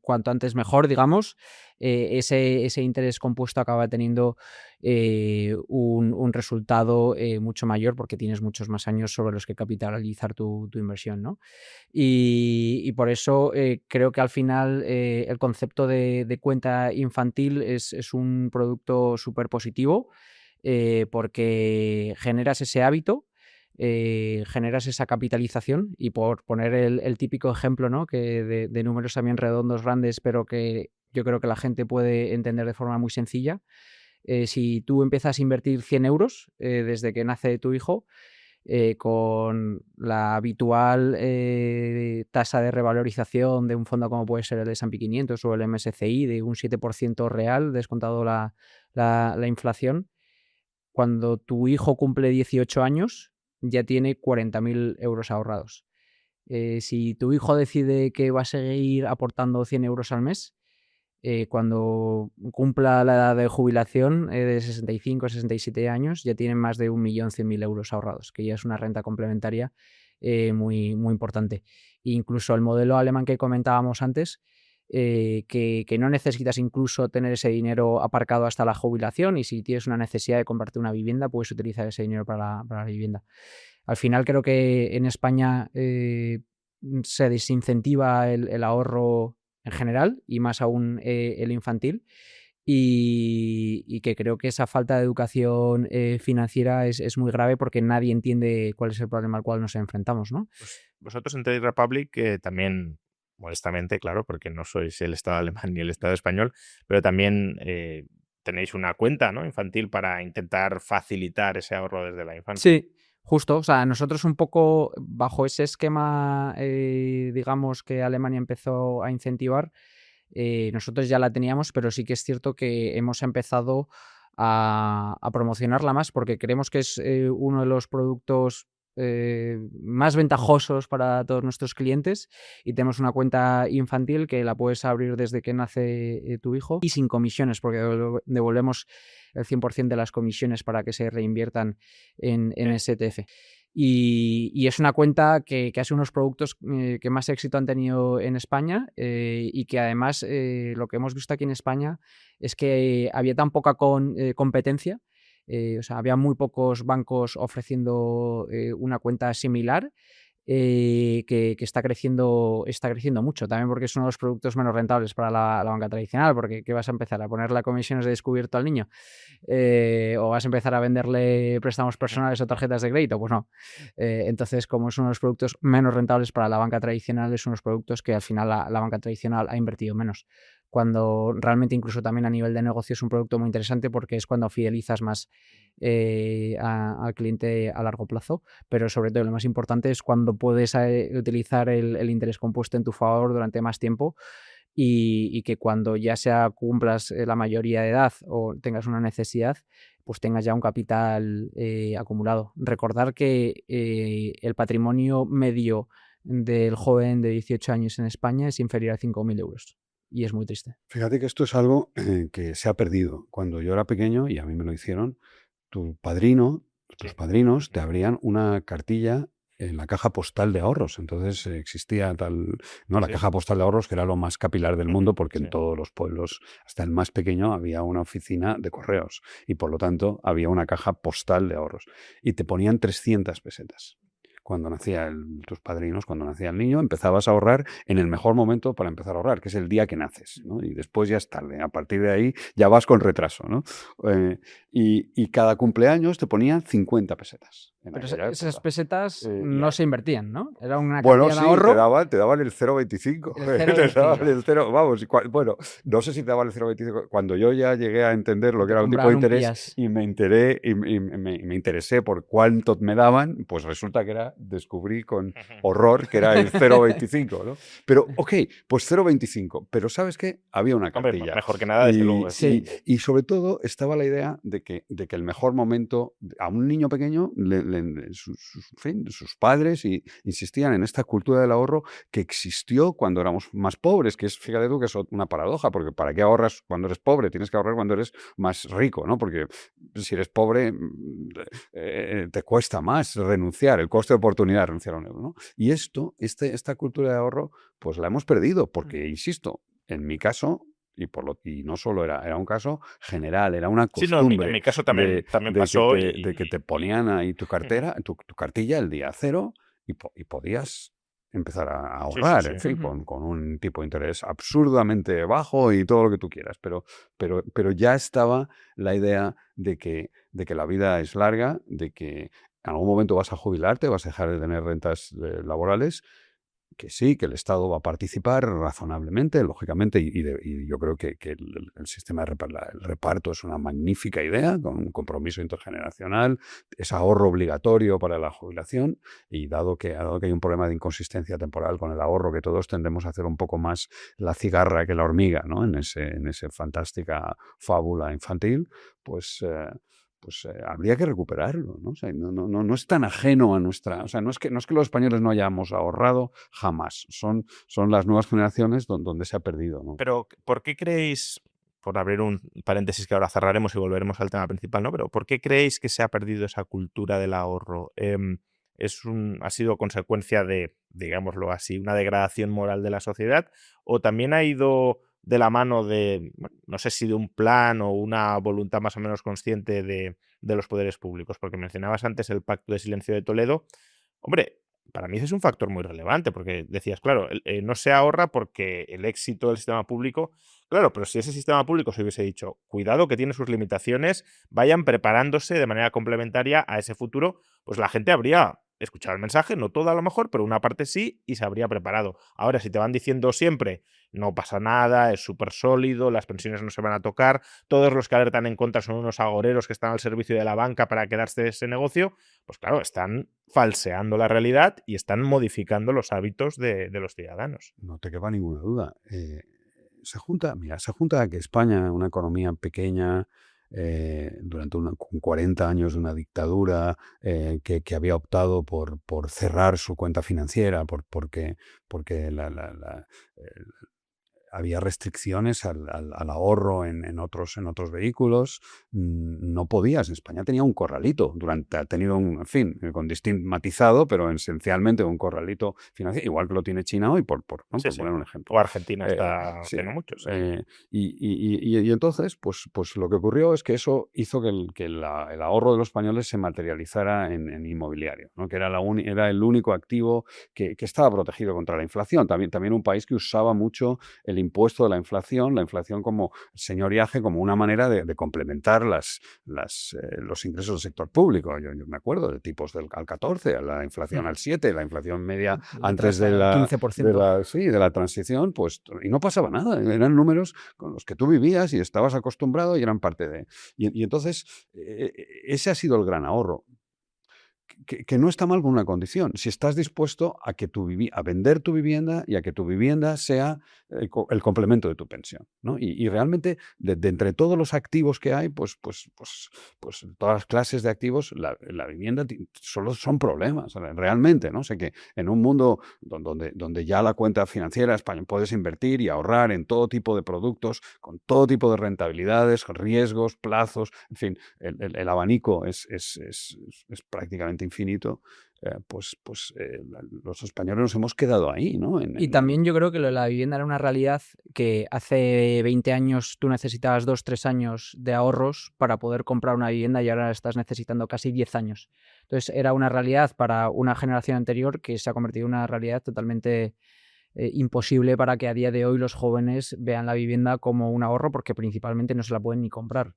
cuanto antes mejor, digamos, ese interés compuesto acaba teniendo un resultado mucho mayor porque tienes muchos más años sobre los que capitalizar tu inversión, ¿no? Y por eso creo que al final el concepto de cuenta infantil es un producto súper positivo, porque generas ese hábito, generas esa capitalización y por poner el típico ejemplo, ¿no?, que de números también redondos, grandes, pero que yo creo que la gente puede entender de forma muy sencilla. Si tú empiezas a invertir 100 euros desde que nace tu hijo, con la habitual tasa de revalorización de un fondo como puede ser el S&P 500 o el MSCI de un 7% real, descontado la inflación, cuando tu hijo cumple 18 años ya tiene 40.000 euros ahorrados. Si tu hijo decide que va a seguir aportando 100 euros al mes, cuando cumpla la edad de jubilación de 65 o 67 años, ya tienen más de 1.100.000 euros ahorrados, que ya es una renta complementaria muy, muy importante. Incluso el modelo alemán que comentábamos antes, que no necesitas incluso tener ese dinero aparcado hasta la jubilación, y si tienes una necesidad de comprarte una vivienda, puedes utilizar ese dinero para la vivienda. Al final creo que en España se desincentiva el ahorro en general y más aún el infantil, y que creo que esa falta de educación financiera es muy grave porque nadie entiende cuál es el problema al cual nos enfrentamos, ¿no? Pues vosotros en Trade Republic también, modestamente, claro, porque no sois el Estado alemán ni el Estado español, pero también tenéis una cuenta, ¿no?, infantil para intentar facilitar ese ahorro desde la infancia. Sí, justo. O sea, nosotros un poco bajo ese esquema, digamos, que Alemania empezó a incentivar, nosotros ya la teníamos, pero sí que es cierto que hemos empezado a promocionarla más porque creemos que es uno de los productos más ventajosos para todos nuestros clientes, y tenemos una cuenta infantil que la puedes abrir desde que nace tu hijo y sin comisiones, porque devolvemos el 100% de las comisiones para que se reinviertan en ese ETF. Y es una cuenta que hace unos productos que más éxito han tenido en España, y que además lo que hemos visto aquí en España es que había tan poca competencia, o sea, había muy pocos bancos ofreciendo una cuenta similar, que está creciendo mucho, también porque es uno de los productos menos rentables para la banca tradicional, porque ¿qué vas a empezar? ¿A ponerle comisiones de descubierto al niño? ¿O vas a empezar a venderle préstamos personales o tarjetas de crédito? Pues no. Entonces, como es uno de los productos menos rentables para la banca tradicional, es unos productos que al final la banca tradicional ha invertido menos, cuando realmente incluso también a nivel de negocio es un producto muy interesante porque es cuando fidelizas más al cliente a largo plazo, pero sobre todo lo más importante es cuando puedes utilizar el interés compuesto en tu favor durante más tiempo, y que cuando ya sea cumplas la mayoría de edad o tengas una necesidad, pues tengas ya un capital acumulado. Recordar que el patrimonio medio del joven de 18 años en España es inferior a 5.000 euros. y es muy triste. Fíjate que esto es algo que se ha perdido. Cuando yo era pequeño, y a mí me lo hicieron, tus Sí. padrinos te abrían una cartilla en la caja postal de ahorros. Entonces existía no, la Sí. caja postal de ahorros, que era lo más capilar del mundo, porque en Sí. todos los pueblos, hasta el más pequeño, había una oficina de correos y por lo tanto había una caja postal de ahorros. Y te ponían 300 pesetas. Cuando tus padrinos, cuando nacía el niño, empezabas a ahorrar en el mejor momento para empezar a ahorrar, que es el día que naces, ¿no? Y después ya es tarde. A partir de ahí ya vas con retraso, ¿no? Y cada cumpleaños te ponían 50 pesetas en Pero aquella esas época. pesetas Y no se invertían, ¿no? Era una bueno, cantidad de sí, te ahorro, daban el 0,25. el Te daban 0,25. el 0, vamos, bueno, no sé si te daban el 0,25. Cuando yo ya llegué a entender lo que Te era un tipo de compraban un interés Pias. y me enteré y me interesé por cuánto me daban, pues resulta que descubrí con horror que era el 0,25, ¿no? Pero, ok, pues 0,25. Pero ¿sabes qué? Había una Hombre, cartilla. mejor que nada, desde luego. Sí. Y sobre todo estaba la idea de que el mejor momento a un niño pequeño, sus padres insistían en esta cultura del ahorro que existió cuando éramos más pobres, que es, fíjate tú, que es una paradoja, porque ¿para qué ahorras cuando eres pobre? Tienes que ahorrar cuando eres más rico, ¿no? Porque si eres pobre, te cuesta más renunciar, el coste de oportunidad de renunciar a un euro, ¿no? Y esta cultura de ahorro, pues la hemos perdido, porque, insisto, en mi caso, y no solo era un caso general, era una Sí, no, en mi costumbre caso también pasó de que te ponían ahí tu cartilla el día cero y podías empezar a Sí, sí, ahorrar, sí. en fin, con un tipo de interés absurdamente bajo y todo lo que tú quieras, pero ya estaba la idea de que la vida es larga, de que en algún momento vas a jubilarte, vas a dejar de tener rentas laborales, que sí, que el Estado va a participar razonablemente, lógicamente, y yo creo que el sistema el reparto es una magnífica idea, con un compromiso intergeneracional, es ahorro obligatorio para la jubilación, y dado que hay un problema de inconsistencia temporal con el ahorro, que todos tendemos a hacer un poco más la cigarra que la hormiga, ¿no? En esa fantástica fábula infantil, pues habría que recuperarlo, ¿no? O sea, no es tan ajeno a nuestra... O sea, no es que los españoles no hayamos ahorrado, jamás. Son las nuevas generaciones donde se ha perdido, ¿no? Pero, ¿por qué creéis, por abrir un paréntesis que ahora cerraremos y volveremos al tema principal, ¿no? Pero, ¿por qué creéis que se ha perdido esa cultura del ahorro? ¿Ha sido consecuencia de, digámoslo así, una degradación moral de la sociedad? ¿O también ha ido de la mano de, bueno, no sé si de un plan o una voluntad más o menos consciente de los poderes públicos? Porque mencionabas antes el Pacto de Silencio de Toledo. Hombre, para mí ese es un factor muy relevante, porque decías, claro, no se ahorra porque el éxito del sistema público, claro, pero si ese sistema público se hubiese dicho, cuidado que tiene sus limitaciones, vayan preparándose de manera complementaria a ese futuro, pues la gente habría escuchado el mensaje, no toda a lo mejor, pero una parte sí, y se habría preparado. Ahora, si te van diciendo siempre, no pasa nada, es súper sólido, las pensiones no se van a tocar, todos los que alertan en contra son unos agoreros que están al servicio de la banca para quedarse de ese negocio, pues claro, están falseando la realidad y están modificando los hábitos de los ciudadanos. No te quepa ninguna duda. Se junta a que España, una economía pequeña, con 40 años de una dictadura, que había optado por cerrar su cuenta financiera, porque había restricciones al ahorro en otros vehículos. No podías. España tenía un corralito. Ha tenido en fin, con matizado, pero esencialmente un corralito financiero, igual que lo tiene China hoy, ¿no? Sí, Por sí. poner un ejemplo. O Argentina está Sí, haciendo mucho, sí. y entonces, pues lo que ocurrió es que eso hizo que el ahorro de los españoles se materializara en inmobiliario, ¿no? Que era el único activo que estaba protegido contra la inflación. También un país que usaba mucho el impuesto de la inflación como señoriaje, como una manera de complementar los ingresos del sector público. Yo me acuerdo de tipos al 14, la inflación al 7, la inflación media antes de la 15%. de la transición, pues, y no pasaba nada. Eran números con los que tú vivías y estabas acostumbrado y eran parte de... Y entonces, ese ha sido el gran ahorro. que no está mal con una condición. Si estás dispuesto a a vender tu vivienda y a que tu vivienda sea el complemento de tu pensión, ¿no? Y realmente, de entre todos los activos que hay, pues todas las clases de activos, la vivienda solo son problemas, realmente, ¿no? O sea que en un mundo donde ya la cuenta financiera española puedes invertir y ahorrar en todo tipo de productos, con todo tipo de rentabilidades, riesgos, plazos, en fin, el abanico es prácticamente infinito, los españoles nos hemos quedado ahí, ¿no? Y también yo creo que lo de la vivienda era una realidad que hace 20 años tú necesitabas 2, 3 años de ahorros para poder comprar una vivienda y ahora estás necesitando casi 10 años. Entonces era una realidad para una generación anterior que se ha convertido en una realidad totalmente imposible para que a día de hoy los jóvenes vean la vivienda como un ahorro, porque principalmente no se la pueden ni comprar.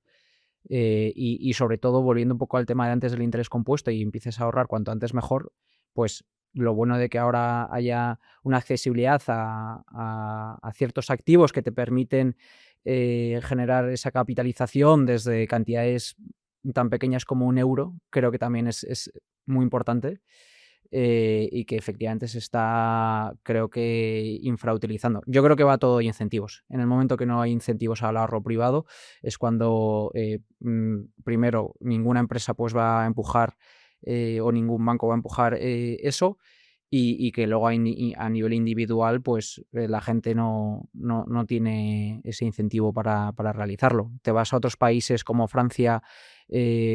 Y sobre todo, volviendo un poco al tema de antes del interés compuesto y empieces a ahorrar cuanto antes mejor, pues lo bueno de que ahora haya una accesibilidad a ciertos activos que te permiten generar esa capitalización desde cantidades tan pequeñas como 1 euro, creo que también es muy importante. Y que efectivamente se está, creo que, infrautilizando. Yo creo que va todo de incentivos. En el momento que no hay incentivos al ahorro privado es cuando, primero, ninguna empresa pues va a empujar o ningún banco va a empujar eso, y que luego a nivel individual pues la gente no tiene ese incentivo para realizarlo. Te vas a otros países como Francia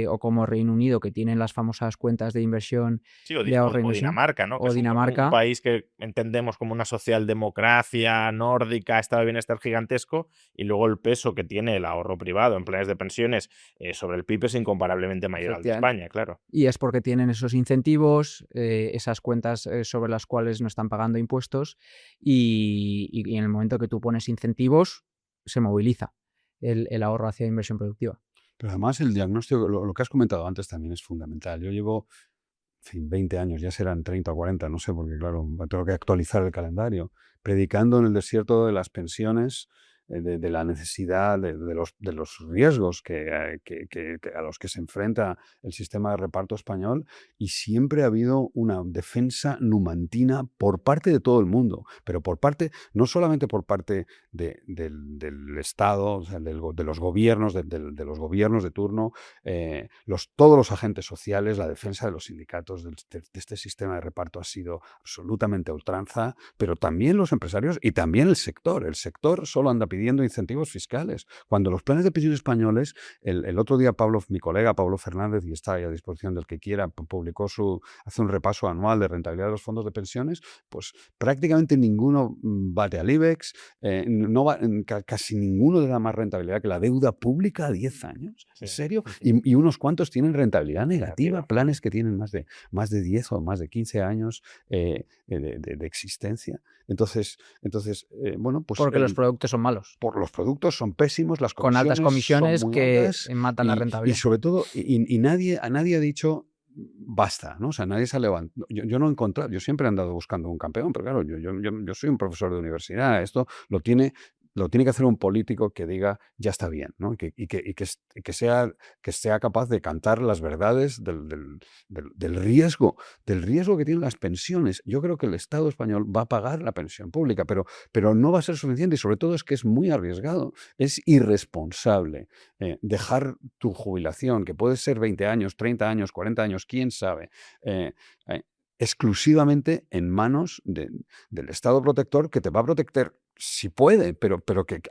o como Reino Unido, que tienen las famosas cuentas de inversión, Sí, de ahorro e o inversión, Dinamarca, ¿no? Que o es un Dinamarca. país que entendemos como una socialdemocracia nórdica, estado de bienestar gigantesco, y luego el peso que tiene el ahorro privado en planes de pensiones sobre el PIB es incomparablemente mayor al de Efectivamente. España, claro. Y es porque tienen esos incentivos, esas cuentas sobre las cuales no están pagando impuestos, y en el momento que tú pones incentivos, se moviliza el ahorro hacia inversión productiva. Pero además el diagnóstico, lo que has comentado antes también es fundamental. Yo llevo, en fin, 20 años, ya serán 30 o 40, no sé, porque claro, tengo que actualizar el calendario, predicando en el desierto de las pensiones, de la necesidad, de los riesgos a los que se enfrenta el sistema de reparto español, y siempre ha habido una defensa numantina por parte de todo el mundo, pero no solamente por parte del Estado, o sea, de los gobiernos, de los gobiernos de turno, todos los agentes sociales, la defensa de los sindicatos de este sistema de reparto ha sido absolutamente a ultranza, pero también los empresarios y también el sector. El sector solo anda pidiendo incentivos fiscales. Cuando los planes de pensión españoles, el otro día mi colega Pablo Fernández, y está ahí a disposición del que quiera, hace un repaso anual de rentabilidad de los fondos de pensiones, pues prácticamente ninguno bate al IBEX, casi ninguno le da más rentabilidad que la deuda pública a 10 años. Sí. ¿En serio? Y unos cuantos tienen rentabilidad negativa, planes que tienen más de 10 o más de 15 años de existencia. Entonces bueno, pues Porque los productos son malos. los productos son pésimos, las Con altas comisiones son muy que altas, matan la y rentabilidad. sobre todo, nadie ha dicho basta, ¿no? O sea, nadie se ha levantado. Yo no he encontrado, yo siempre he andado buscando un campeón, pero claro, yo soy un profesor de universidad, esto lo tiene que hacer un político que diga ya está bien, ¿no? Y que sea capaz de cantar las verdades del riesgo que tienen las pensiones. Yo creo que el Estado español va a pagar la pensión pública, pero no va a ser suficiente, y sobre todo es que es muy arriesgado, es irresponsable dejar tu jubilación, que puede ser 20 años, 30 años, 40 años, quién sabe, exclusivamente en manos del Estado protector, que te va a proteger si puede, pero que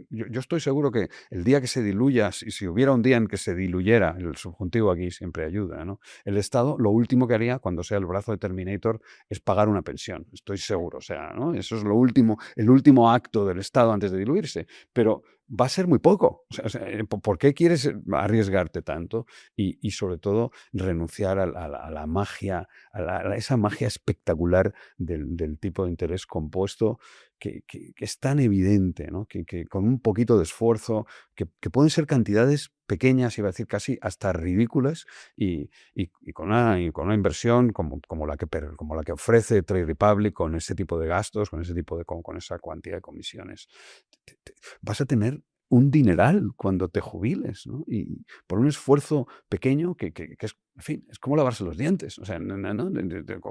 yo estoy seguro que el día que se diluya, si hubiera un día en que se diluyera, el subjuntivo aquí siempre ayuda, ¿no? El Estado lo último que haría cuando sea el brazo de Terminator es pagar una pensión, estoy seguro, o sea, ¿no? Eso es el último acto del Estado antes de diluirse, pero va a ser muy poco. O sea, ¿por qué quieres arriesgarte tanto? Y sobre todo renunciar a la magia, a esa magia espectacular del tipo de interés compuesto, que es tan evidente, ¿no? Que con un poquito de esfuerzo, que pueden ser cantidades pequeñas, iba a decir casi hasta ridículas, y con una inversión como la que ofrece Trade Republic, con ese tipo de gastos, con esa cantidad de comisiones, vas a tener un dineral cuando te jubiles, ¿no? Y por un esfuerzo pequeño que es, en fin, es como lavarse los dientes. O sea, ¿no?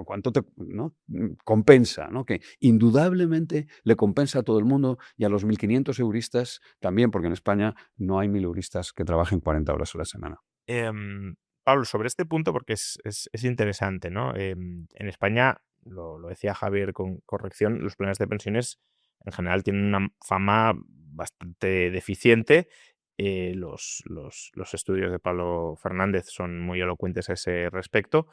¿Cuánto te, ¿no? Compensa, ¿no? Que indudablemente le compensa a todo el mundo y a los 1.500 euristas también, porque en España no hay 1.000 euristas que trabajen 40 horas a la semana. Pablo, sobre este punto, porque es interesante, ¿no? En España, lo decía Javier con corrección, los planes de pensiones en general tienen una fama bastante deficiente. Los estudios de Pablo Fernández son muy elocuentes a ese respecto,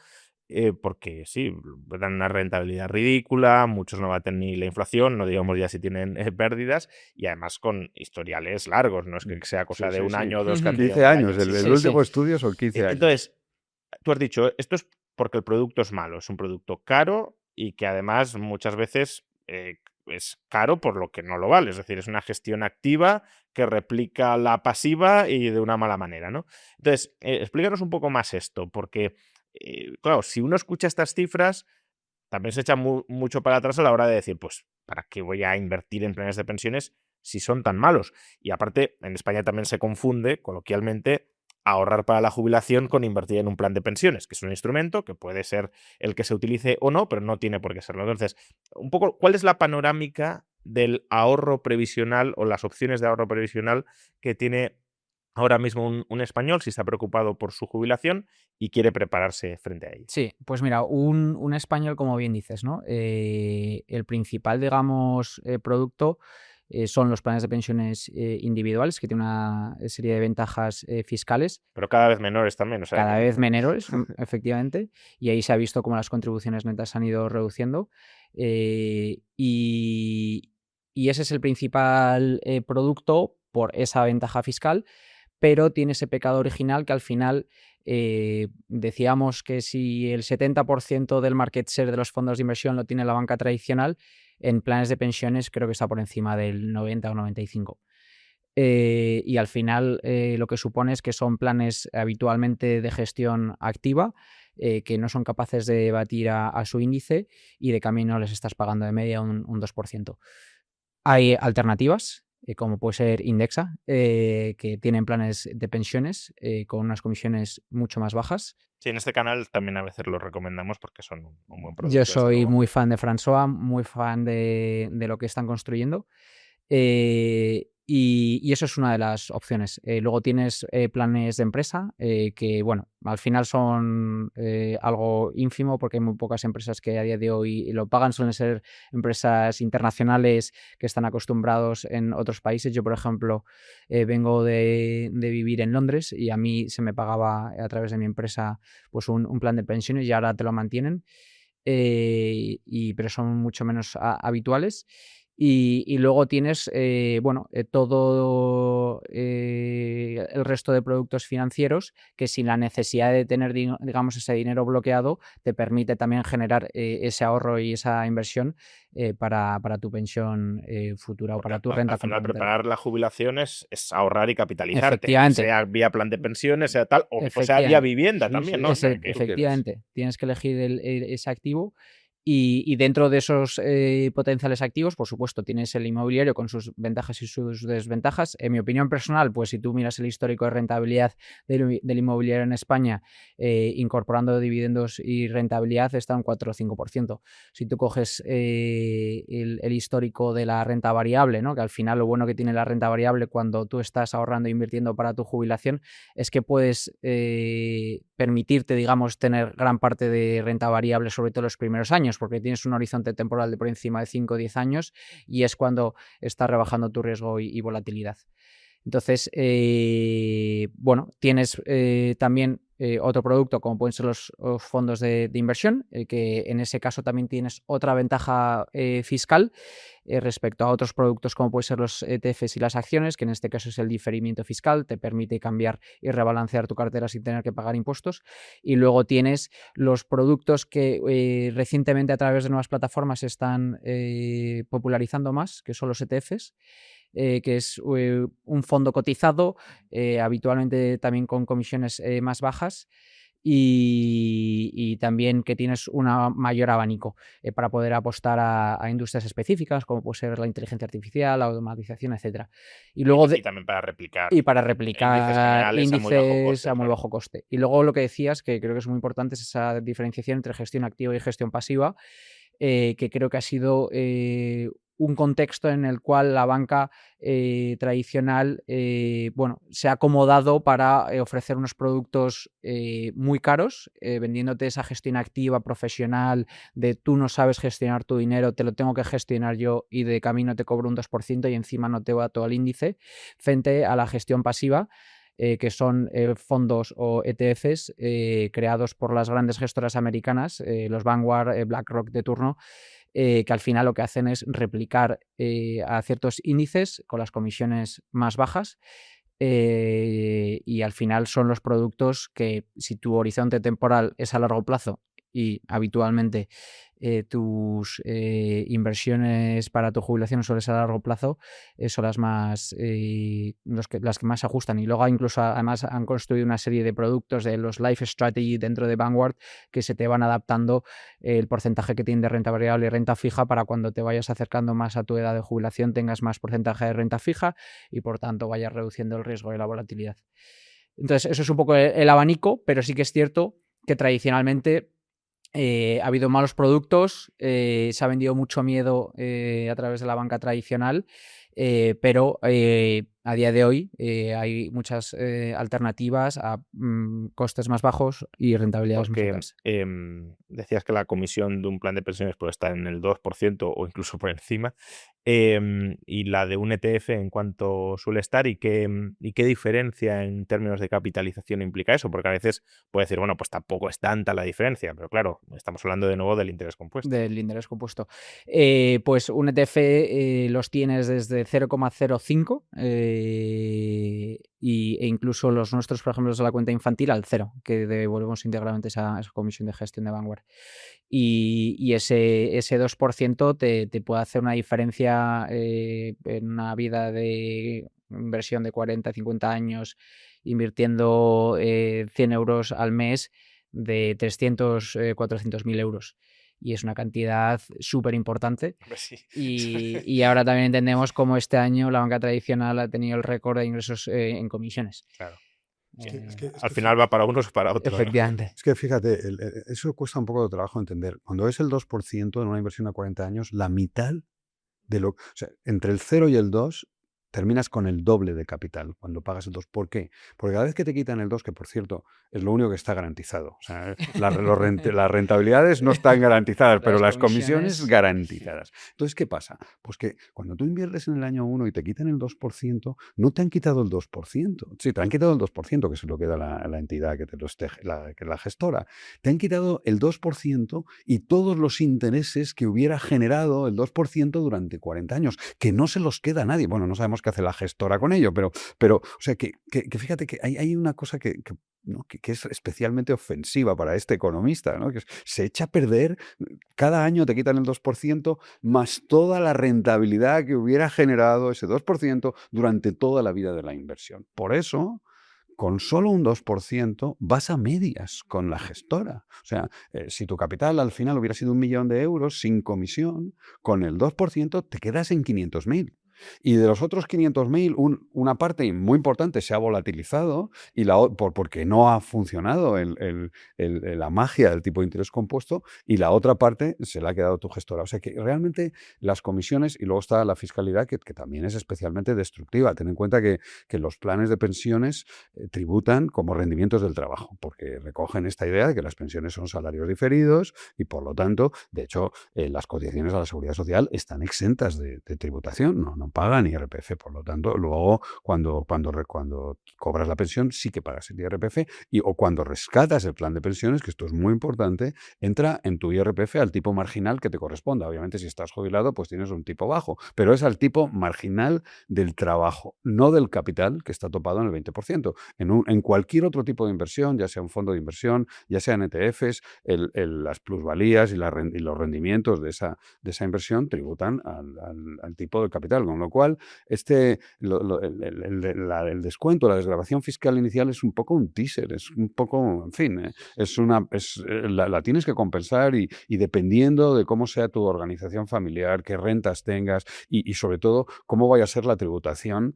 porque sí, dan una rentabilidad ridícula, muchos no baten ni la inflación, no digamos ya si tienen pérdidas, y además con historiales largos, no es que sea cosa de un año o dos que han tenido 15 años, fallos. el último estudio son 15 años. Entonces, tú has dicho, esto es porque el producto es malo, es un producto caro y que además muchas veces es caro por lo que no lo vale. Es decir, es una gestión activa que replica la pasiva y de una mala manera, ¿no? Entonces, explícanos un poco más esto, porque, claro, si uno escucha estas cifras, también se echa mucho para atrás a la hora de decir, pues, ¿para qué voy a invertir en planes de pensiones si son tan malos? Y aparte, en España también se confunde, coloquialmente, ahorrar para la jubilación con invertir en un plan de pensiones, que es un instrumento que puede ser el que se utilice o no, pero no tiene por qué serlo. Entonces, un poco, ¿cuál es la panorámica del ahorro previsional o las opciones de ahorro previsional que tiene ahora mismo un español si está preocupado por su jubilación y quiere prepararse frente a ella? Sí, pues mira, un español, como bien dices, ¿no? El principal, digamos, producto son los planes de pensiones individuales, que tienen una serie de ventajas fiscales, Pero cada vez menores también, o sea cada que vez menores, efectivamente, y ahí se ha visto cómo las contribuciones netas han ido reduciendo. Y ese es el principal producto por esa ventaja fiscal, pero tiene ese pecado original que al final decíamos que si el 70% del market share de los fondos de inversión lo tiene la banca tradicional, en planes de pensiones creo que está por encima del 90 o 95. Y al final lo que supone es que son planes habitualmente de gestión activa, que no son capaces de batir a su índice y de camino les estás pagando de media un 2%. Hay alternativas, como puede ser Indexa, que tienen planes de pensiones con unas comisiones mucho más bajas. sí, en este canal también a veces lo recomendamos porque son un buen producto. Yo desde soy luego. muy fan de François, muy fan de lo que están construyendo. Y eso es una de las opciones. Luego tienes planes de empresa que, bueno, al final son algo ínfimo porque hay muy pocas empresas que a día de hoy lo pagan. Suelen ser empresas internacionales que están acostumbrados en otros países. Yo, por ejemplo, vengo de vivir en Londres y a mí se me pagaba a través de mi empresa pues un plan de pensiones y ahora te lo mantienen. Pero son mucho menos habituales. Y luego tienes todo el resto de productos financieros que sin la necesidad de tener, digamos, ese dinero bloqueado, te permite también generar ese ahorro y esa inversión para tu pensión futura o Porque para tu renta al final complementaria. preparar la jubilación es ahorrar y capitalizarte, Efectivamente. sea vía plan de pensiones, sea tal, o sea vía Efectivamente. vivienda Sí, también, sí, ¿no? O sí. sea, que Efectivamente, tienes que elegir ese activo y dentro de esos potenciales activos, por supuesto, tienes el inmobiliario con sus ventajas y sus desventajas. En mi opinión personal, pues si tú miras el histórico de rentabilidad del inmobiliario en España, incorporando dividendos y rentabilidad, está un 4 o 5%. Si tú coges el histórico de la renta variable, ¿no? Que al final lo bueno que tiene la renta variable cuando tú estás ahorrando e invirtiendo para tu jubilación es que puedes permitirte, digamos, tener gran parte de renta variable, sobre todo los primeros años, porque tienes un horizonte temporal de por encima de 5 o 10 años y es cuando estás rebajando tu riesgo y volatilidad. Entonces, tienes también otro producto como pueden ser los fondos de inversión, que en ese caso también tienes otra ventaja fiscal respecto a otros productos como pueden ser los ETFs y las acciones, que en este caso es el diferimiento fiscal, te permite cambiar y rebalancear tu cartera sin tener que pagar impuestos. Y luego tienes los productos que recientemente a través de nuevas plataformas se están popularizando más, que son los ETFs. Que es un fondo cotizado, habitualmente también con comisiones más bajas y también que tienes un mayor abanico para poder apostar a industrias específicas, como puede ser la inteligencia artificial, la automatización, etcétera. Y luego Y también para replicar y para índices replicar generales a muy bajo índices coste, a muy claro. bajo coste. Y luego lo que decías, que creo que es muy importante, es esa diferenciación entre gestión activa y gestión pasiva, que creo que ha sido un contexto en el cual la banca tradicional bueno, se ha acomodado para ofrecer unos productos muy caros, vendiéndote esa gestión activa, profesional, de tú no sabes gestionar tu dinero, te lo tengo que gestionar yo y de camino te cobro un 2% y encima no te va todo el índice, frente a la gestión pasiva, que son fondos o ETFs creados por las grandes gestoras americanas, los Vanguard, BlackRock de turno, que al final lo que hacen es replicar a ciertos índices con las comisiones más bajas. Y al final son los productos que, si tu horizonte temporal es a largo plazo y habitualmente tus inversiones para tu jubilación suelen ser a largo plazo, son las más las que más se ajustan. Y luego incluso además han construido una serie de productos de los Life Strategy dentro de Vanguard que se te van adaptando el porcentaje que tienen de renta variable y renta fija para cuando te vayas acercando más a tu edad de jubilación tengas más porcentaje de renta fija y por tanto vayas reduciendo el riesgo de la volatilidad. Entonces eso es un poco el abanico, pero sí que es cierto que tradicionalmente ha habido malos productos, se ha vendido mucho miedo a través de la banca tradicional, pero a día de hoy hay muchas alternativas a costes más bajos y rentabilidades más Porque altas. decías que la comisión de un plan de pensiones puede estar en el 2% o incluso por encima, y la de un ETF en cuánto suele estar y qué diferencia en términos de capitalización implica eso, porque a veces puede decir, bueno, pues tampoco es tanta la diferencia, pero claro, estamos hablando de nuevo del interés compuesto. Del interés compuesto. Pues un ETF los tienes desde 0,05 e incluso los nuestros, por ejemplo, los de la cuenta infantil al 0, que devolvemos íntegramente esa comisión de gestión de Vanguard. Y ese 2% te puede hacer una diferencia en una vida de inversión de 40, 50 años, invirtiendo 100 euros al mes, de 300, 400.000 euros. Y es una cantidad súper importante. Pues sí. Y ahora también entendemos cómo este año la banca tradicional ha tenido el récord de ingresos en comisiones. Claro. Es Al final va para unos o para otros. Efectivamente. Es que fíjate, eso cuesta un poco de trabajo entender. Cuando es el 2% en una inversión a 40 años, la mitad de lo... O sea, entre el 0 y el 2 terminas con el doble de capital cuando pagas el 2. ¿Por qué? Porque cada vez que te quitan el 2, que por cierto es lo único que está garantizado, o sea, las rentabilidades no están garantizadas, pero las comisiones garantizadas. Entonces, ¿qué pasa? Pues que cuando tú inviertes en el año 1 y te quitan el 2%, no te han quitado el 2%. Sí, te han quitado el 2%, que se lo queda la entidad que te lo esté, que es la gestora. Te han quitado el 2% y todos los intereses que hubiera generado el 2% durante 40 años, que no se los queda a nadie. Bueno, no sabemos qué hace la gestora con ello, pero o sea, que fíjate que hay una cosa que es especialmente ofensiva para este economista, ¿no? Que se echa a perder, cada año te quitan el 2% más toda la rentabilidad que hubiera generado ese 2% durante toda la vida de la inversión. Por eso, con solo un 2% vas a medias con la gestora. O sea, si tu capital al final hubiera sido 1.000.000 de euros sin comisión, con el 2% te quedas en 500.000. Y de los otros 500.000, una parte muy importante se ha volatilizado y porque no ha funcionado la magia del tipo de interés compuesto, y la otra parte se la ha quedado tu gestora. O sea que realmente las comisiones, y luego está la fiscalidad, que también es especialmente destructiva. Ten en cuenta que los planes de pensiones tributan como rendimientos del trabajo, porque recogen esta idea de que las pensiones son salarios diferidos y por lo tanto, de hecho, las cotizaciones a la seguridad social están exentas de tributación, no pagan IRPF, por lo tanto, luego cuando cobras la pensión sí que pagas el IRPF, o cuando rescatas el plan de pensiones, que esto es muy importante, entra en tu IRPF al tipo marginal que te corresponda. Obviamente, si estás jubilado, pues tienes un tipo bajo, pero es al tipo marginal del trabajo, no del capital, que está topado en el 20%. En cualquier otro tipo de inversión, ya sea un fondo de inversión, ya sean ETFs, las plusvalías y los rendimientos de esa inversión tributan al tipo de capital. con lo cual el descuento, la desgravación fiscal inicial es un poco un teaser, es un poco, en fin, la tienes que compensar y dependiendo de cómo sea tu organización familiar, qué rentas tengas y sobre todo cómo vaya a ser la tributación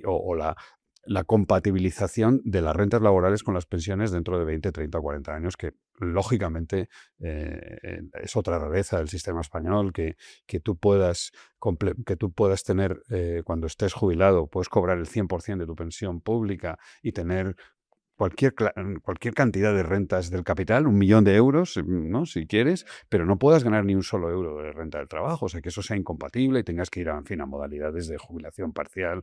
o la compatibilización de las rentas laborales con las pensiones dentro de 20, 30 o 40 años, que lógicamente es otra rareza del sistema español, que tú puedas tener, cuando estés jubilado, puedes cobrar el 100% de tu pensión pública y tener cualquier cantidad de rentas del capital, 1 millón de euros, ¿no? Si quieres, pero no puedas ganar ni un solo euro de renta del trabajo, o sea, que eso sea incompatible y tengas que ir a modalidades de jubilación parcial.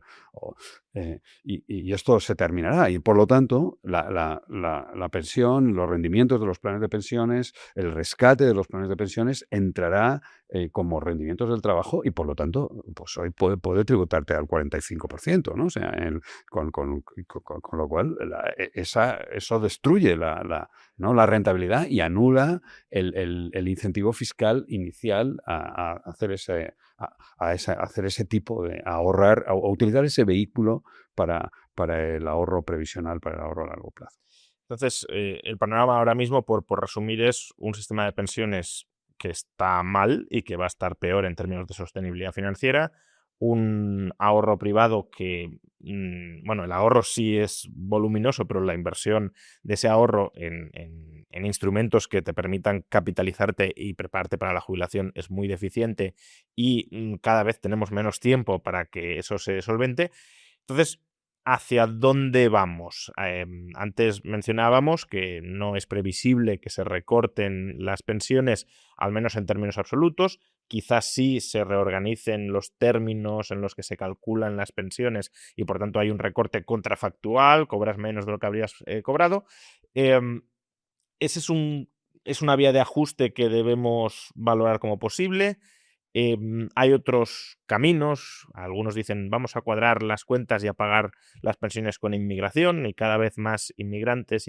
Y esto se terminará y, por lo tanto, la pensión, los rendimientos de los planes de pensiones, el rescate de los planes de pensiones entrará como rendimientos del trabajo y, por lo tanto, pues hoy puede tributarte al 45%, ¿no? O sea, con lo cual eso destruye ¿no? la rentabilidad y anula el incentivo fiscal inicial a hacer hacer ese tipo de ahorrar, a utilizar ese vehículo para el ahorro previsional, para el ahorro a largo plazo. Entonces, el panorama ahora mismo, por resumir, es un sistema de pensiones que está mal y que va a estar peor en términos de sostenibilidad financiera, un ahorro privado que, bueno, el ahorro sí es voluminoso, pero la inversión de ese ahorro en instrumentos que te permitan capitalizarte y prepararte para la jubilación es muy deficiente y cada vez tenemos menos tiempo para que eso se solvente. Entonces, ¿hacia dónde vamos? Antes mencionábamos que no es previsible que se recorten las pensiones, al menos en términos absolutos. Quizás sí se reorganicen los términos en los que se calculan las pensiones y, por tanto, hay un recorte contrafactual, cobras menos de lo que habrías cobrado. Ese es una vía de ajuste que debemos valorar como posible. Hay otros caminos, algunos dicen vamos a cuadrar las cuentas y a pagar las pensiones con inmigración y cada vez más inmigrantes,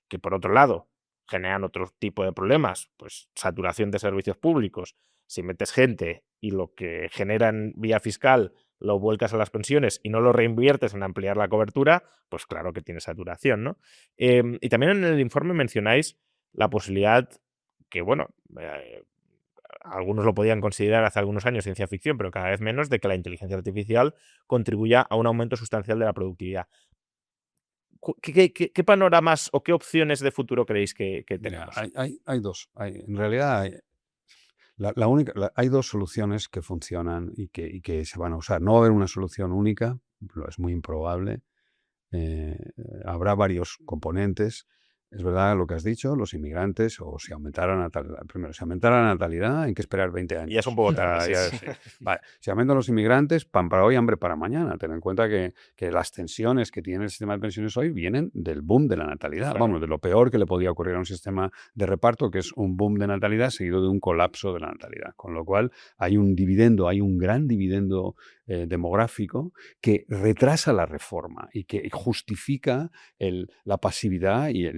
que por otro lado generan otro tipo de problemas, pues saturación de servicios públicos. Si metes gente y lo que generan vía fiscal lo vuelcas a las pensiones y no lo reinviertes en ampliar la cobertura, pues claro que tiene saturación, ¿no? Y también en el informe mencionáis la posibilidad que, bueno, algunos lo podían considerar hace algunos años ciencia ficción, pero cada vez menos, de que la inteligencia artificial contribuya a un aumento sustancial de la productividad. ¿Qué panoramas o qué opciones de futuro creéis que tenemos? Mira, hay dos. En realidad, hay dos soluciones que funcionan y que se van a usar. No va a haber una solución única, es muy improbable. Habrá varios componentes. Es verdad lo que has dicho, los inmigrantes, o si aumentara la natalidad, hay que esperar 20 años. Y es un poco tarde. Sí. Vale. Si aumentan los inmigrantes, pan para hoy, hambre para mañana. Ten en cuenta que las tensiones que tiene el sistema de pensiones hoy vienen del boom de la natalidad. Claro. Vamos, de lo peor que le podía ocurrir a un sistema de reparto, que es un boom de natalidad seguido de un colapso de la natalidad. Con lo cual hay un gran dividendo demográfico que retrasa la reforma y que justifica la pasividad y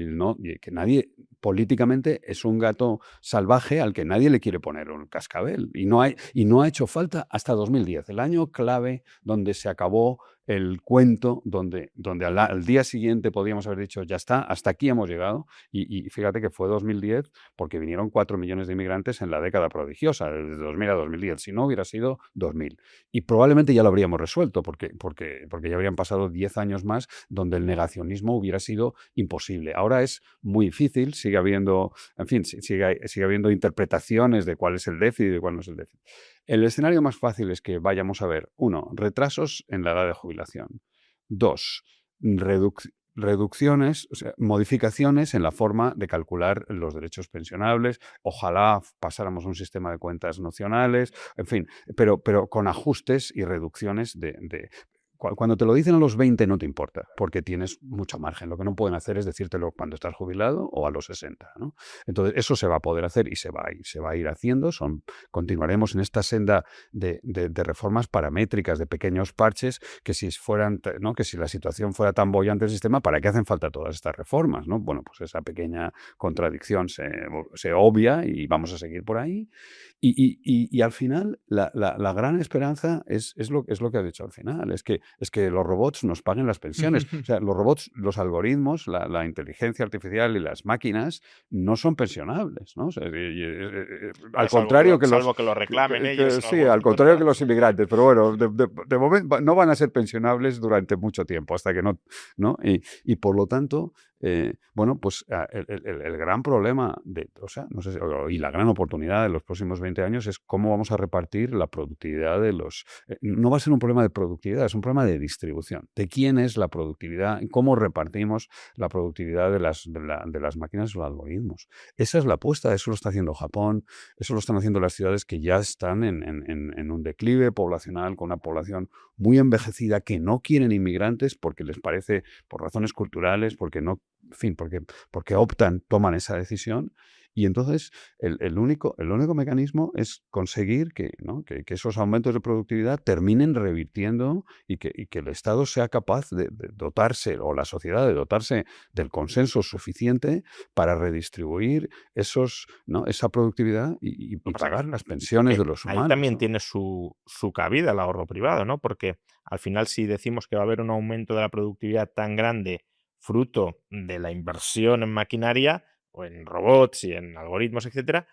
que nadie, políticamente, es un gato salvaje al que nadie le quiere poner un cascabel. Y no ha hecho falta hasta 2010, el año clave donde se acabó el cuento, donde al día siguiente podíamos haber dicho, ya está, hasta aquí hemos llegado. Y fíjate que fue 2010 porque vinieron 4 millones de inmigrantes en la década prodigiosa, desde 2000 a 2010. Si no, hubiera sido 2000. Y probablemente ya lo habríamos resuelto porque ya habrían pasado 10 años más donde el negacionismo hubiera sido imposible. Ahora es muy difícil, sigue habiendo interpretaciones de cuál es el déficit y de cuál no es el déficit. El escenario más fácil es que vayamos a ver, 1, retrasos en la edad de jubilación. 2, reducciones, o sea, modificaciones en la forma de calcular los derechos pensionables. Ojalá pasáramos a un sistema de cuentas nocionales, en fin, pero con ajustes y reducciones cuando te lo dicen a los 20 no te importa, porque tienes mucho margen. Lo que no pueden hacer es decírtelo cuando estás jubilado o a los 60, ¿no? Entonces, eso se va a poder hacer y se va a ir haciendo. Continuaremos en esta senda de reformas paramétricas, de pequeños parches, que si la situación fuera tan bollante el sistema, ¿para qué hacen falta todas estas reformas, ¿no? Bueno, pues esa pequeña contradicción se obvia y vamos a seguir por ahí. Y al final, la gran esperanza es lo que has dicho al final, es que los robots nos paguen las pensiones. O sea, los robots, los algoritmos, la inteligencia artificial y las máquinas no son pensionables, ¿no? O sea, al contrario que los... salvo que lo reclamen ellos en Sí, algún al contrario que contrato. los inmigrantes, pero bueno, de momento no van a ser pensionables durante mucho tiempo, hasta que no, ¿no? Y por lo tanto, bueno, pues el gran problema o sea, no sé, y la gran oportunidad de los próximos 20 años es cómo vamos a repartir la productividad de los... no va a ser un problema de productividad, es un problema de distribución. De quién es la productividad, cómo repartimos la productividad de las máquinas o los algoritmos. Esa es la apuesta, eso lo está haciendo Japón, eso lo están haciendo las ciudades que ya están en un declive poblacional, con una población muy envejecida, que no quieren inmigrantes porque les parece, por razones culturales, porque no, en fin, porque toman esa decisión. Y entonces el único mecanismo es conseguir ¿no? que esos aumentos de productividad terminen revirtiendo y que el Estado sea capaz de dotarse, o la sociedad de dotarse del consenso suficiente para redistribuir ¿no? esa productividad y Lo que pasa pagar las pensiones de los ahí humanos, también ¿no? tiene su cabida el ahorro privado, ¿no? Porque al final, si decimos que va a haber un aumento de la productividad tan grande fruto de la inversión en maquinaria o en robots y en algoritmos, etcétera,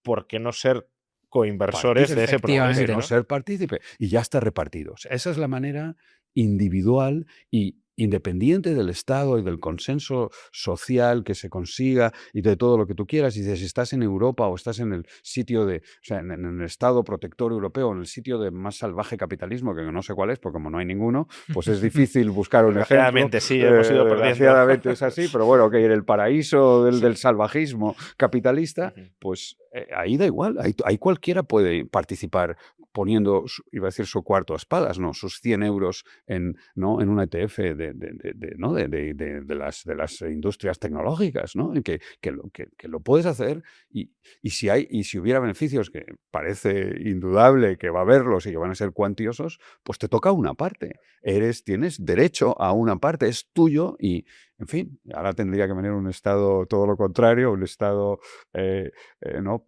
¿por qué no ser coinversores de ese ¿Por qué progreso, Efectivamente. no no? ser partícipe? Y ya está repartido. O sea, esa es la manera individual y independiente del Estado y del consenso social que se consiga y de todo lo que tú quieras. Y si estás en Europa o estás en el sitio o sea, en el Estado protector europeo, en el sitio de más salvaje capitalismo, que no sé cuál es, porque como no hay ninguno, pues es difícil buscar un ejemplo. Desgraciadamente sí, hemos ido perdiendo. Desgraciadamente es así, pero bueno, que en el paraíso Sí. del salvajismo capitalista, Ujú. pues ahí da igual, ahí cualquiera puede participar poniendo, iba a decir su cuarto a espadas, no, sus 100 euros ¿no? en una ETF ¿no? de las industrias tecnológicas, ¿no? Y que lo puedes hacer y si hubiera beneficios, que parece indudable que va a haberlos y que van a ser cuantiosos, pues te toca una parte. Tienes derecho a una parte, es tuyo y, en fin, ahora tendría que venir un Estado todo lo contrario, un Estado ¿no?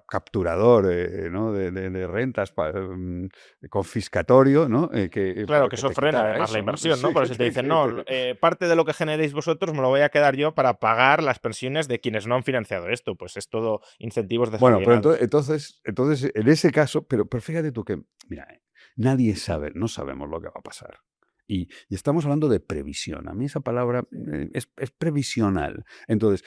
Capturador ¿no? de rentas, confiscatorio, ¿no? Claro, Para que que eso te frena quitara además la eso, ¿no? inversión, Sí, ¿no? Por eso te dicen, no, parte de lo que generéis vosotros me lo voy a quedar yo para pagar las pensiones de quienes no han financiado esto. Pues es todo incentivos Bueno, pero desalienados. entonces, en ese caso, pero fíjate tú que, mira, nadie sabe, no sabemos lo que va a pasar. Y estamos hablando de previsión. A mí esa palabra es previsional. Entonces,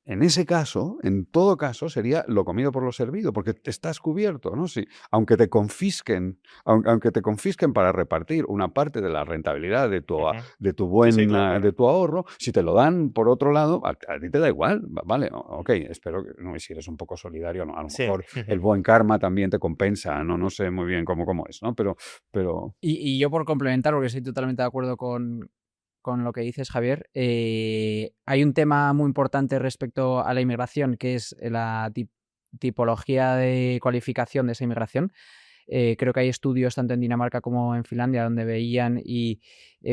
en ese caso, en todo caso, sería lo comido por lo servido, porque te estás cubierto, ¿no? Si, aunque te confisquen para repartir una parte de la rentabilidad de Ujú. de tu Sí, sí, claro, claro. de tu ahorro, si te lo dan por otro lado, a ti te da igual, vale, ok, espero que, no, y si eres un poco solidario, no, a lo Sí. mejor el buen karma también te compensa, no sé muy bien cómo es, ¿no? Pero Y yo por complementar, porque estoy totalmente de acuerdo con lo que dices, Javier, hay un tema muy importante respecto a la inmigración, que es la tipología de cualificación de esa inmigración. Creo que hay estudios tanto en Dinamarca como en Finlandia donde veían y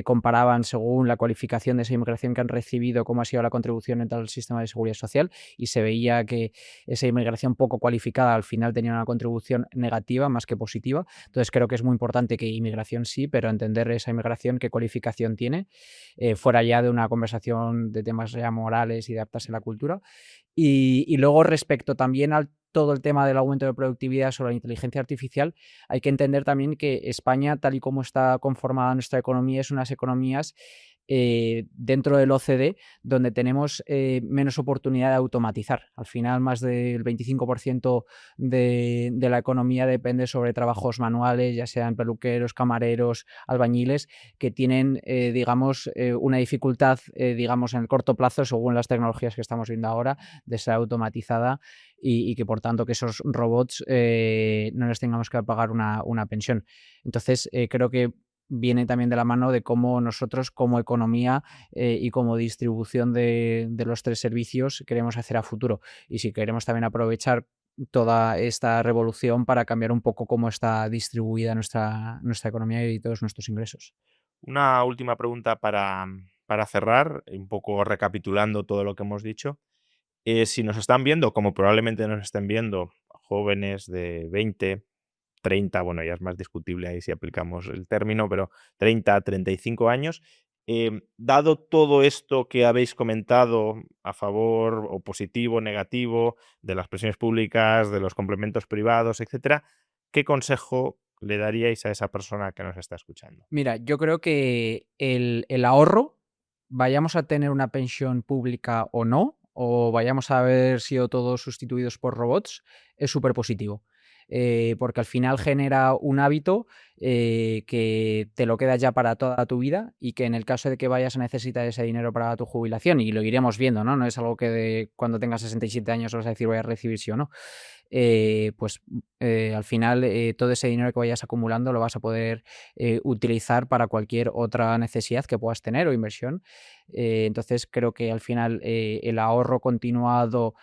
comparaban según la cualificación de esa inmigración que han recibido cómo ha sido la contribución en todo el sistema de seguridad social, y se veía que esa inmigración poco cualificada al final tenía una contribución negativa más que positiva. Entonces creo que es muy importante que inmigración sí, pero entender esa inmigración, qué cualificación tiene, fuera ya de una conversación de temas ya morales y de adaptarse a la cultura. Y luego respecto también al todo el tema del aumento de productividad sobre la inteligencia artificial, hay que entender también que España, tal y como está conformada nuestra economía, es unas economías dentro del OCDE donde tenemos menos oportunidad de automatizar. Al final, más del 25% de la economía depende sobre trabajos manuales, ya sean peluqueros, camareros, albañiles, que tienen, digamos, una dificultad, digamos, en el corto plazo, según las tecnologías que estamos viendo ahora, de ser automatizada y que, por tanto, que esos robots no les tengamos que pagar una pensión. Entonces, creo que viene también de la mano de cómo nosotros como economía y como distribución de los tres servicios queremos hacer a futuro, y si queremos también aprovechar toda esta revolución para cambiar un poco cómo está distribuida nuestra economía y todos nuestros ingresos. Una última pregunta para cerrar, un poco recapitulando todo lo que hemos dicho. Si nos están viendo, como probablemente nos estén viendo, jóvenes de 20, 30, bueno, ya es más discutible ahí si aplicamos el término, pero 30, 35 años. Dado todo esto que habéis comentado a favor o positivo, negativo, de las pensiones públicas, de los complementos privados, etcétera, ¿qué consejo le daríais a esa persona que nos está escuchando? Mira, yo creo que el ahorro, vayamos a tener una pensión pública o no, o vayamos a haber sido todos sustituidos por robots, es súper positivo. Porque al final genera un hábito que te lo quedas ya para toda tu vida y que en el caso de que vayas a necesitar ese dinero para tu jubilación, y lo iremos viendo, ¿no? No es algo que cuando tengas 67 años vas a decir voy a recibir sí o no. Pues al final todo ese dinero que vayas acumulando lo vas a poder utilizar para cualquier otra necesidad que puedas tener o inversión. Entonces creo que al final el ahorro continuado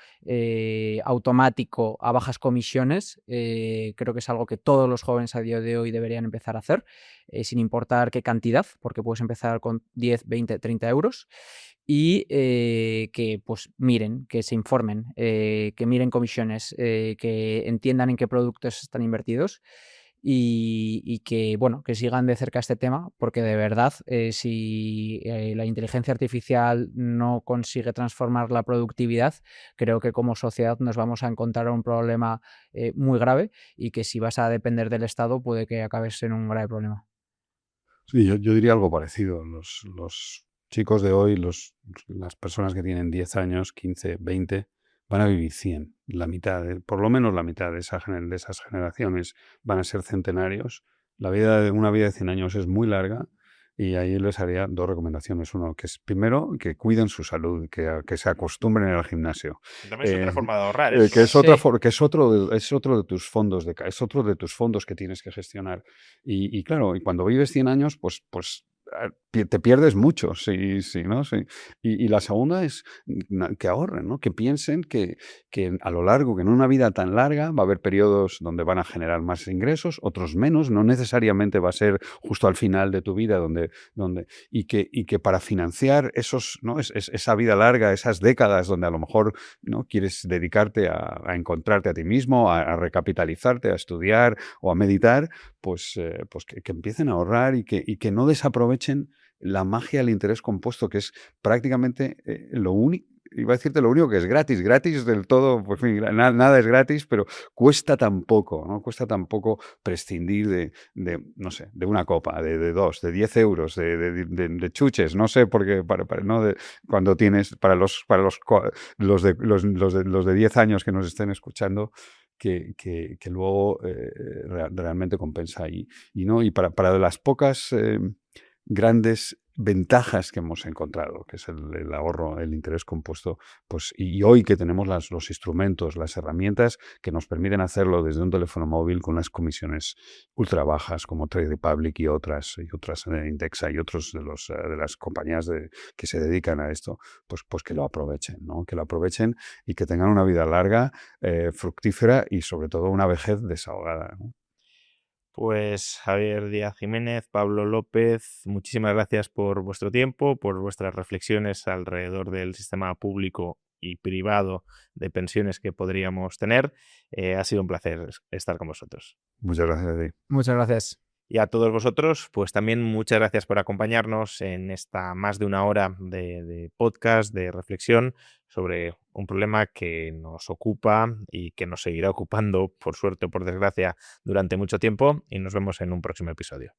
automático a bajas comisiones creo que es algo que todos los jóvenes a día de hoy deberían empezar a hacer, sin importar qué cantidad, porque puedes empezar con 10, 20, 30 euros. Y que pues miren, que se informen, que miren comisiones, que entiendan en qué productos están invertidos y que, bueno, que sigan de cerca este tema, porque de verdad, si la inteligencia artificial no consigue transformar la productividad, creo que como sociedad nos vamos a encontrar un problema muy grave y que si vas a depender del Estado puede que acabes en un grave problema. Sí, yo diría algo parecido. Los chicos de hoy, las personas que tienen 10 años, 15, 20, van a vivir 100. La mitad, por lo menos la mitad de de esas generaciones van a ser centenarios. Una vida de 100 años es muy larga y ahí les haría dos recomendaciones. Uno, que es primero que cuiden su salud, que se acostumbren al gimnasio. También es otra forma de ahorrar. Que es otra Sí. que es otro de tus fondos es otro de tus fondos que tienes que gestionar. Y claro, y cuando vives 100 años, pues te pierdes mucho, sí, sí, ¿no? Sí. Y la segunda es que ahorren, ¿no? Que piensen que a lo largo, que en una vida tan larga va a haber periodos donde van a generar más ingresos, otros menos, no necesariamente va a ser justo al final de tu vida y que para financiar esos, ¿no? Esa vida larga, esas décadas donde a lo mejor, ¿no? Quieres dedicarte a encontrarte a ti mismo, a recapitalizarte, a estudiar o a meditar, pues que empiecen a ahorrar y que no desaprovechen la magia del interés compuesto, que es prácticamente lo único. Iba a decirte lo único que es gratis del todo, pues en fin, nada es gratis, pero cuesta tan poco, ¿no? Cuesta tan poco prescindir no sé, de una copa, de dos, de 10 euros, de chuches, no sé, porque ¿no? Cuando tienes, para los de 10 años que nos estén escuchando, que luego realmente compensa. Y para las pocas grandes ventajas que hemos encontrado, que es el ahorro, el interés compuesto, pues y hoy que tenemos los instrumentos, las herramientas que nos permiten hacerlo desde un teléfono móvil con unas comisiones ultra bajas como Trade Republic y otras Indexa y otros de las compañías que se dedican a esto, pues que lo aprovechen, ¿no? Que lo aprovechen y que tengan una vida larga, fructífera y sobre todo una vejez desahogada, ¿no? Pues Javier Díaz Jiménez, Pablo López, muchísimas gracias por vuestro tiempo, por vuestras reflexiones alrededor del sistema público y privado de pensiones que podríamos tener. Ha sido un placer estar con vosotros. Muchas gracias a ti. Muchas gracias. Y a todos vosotros, pues también muchas gracias por acompañarnos en esta más de una hora de podcast, de reflexión sobre un problema que nos ocupa y que nos seguirá ocupando, por suerte o por desgracia, durante mucho tiempo. Y nos vemos en un próximo episodio.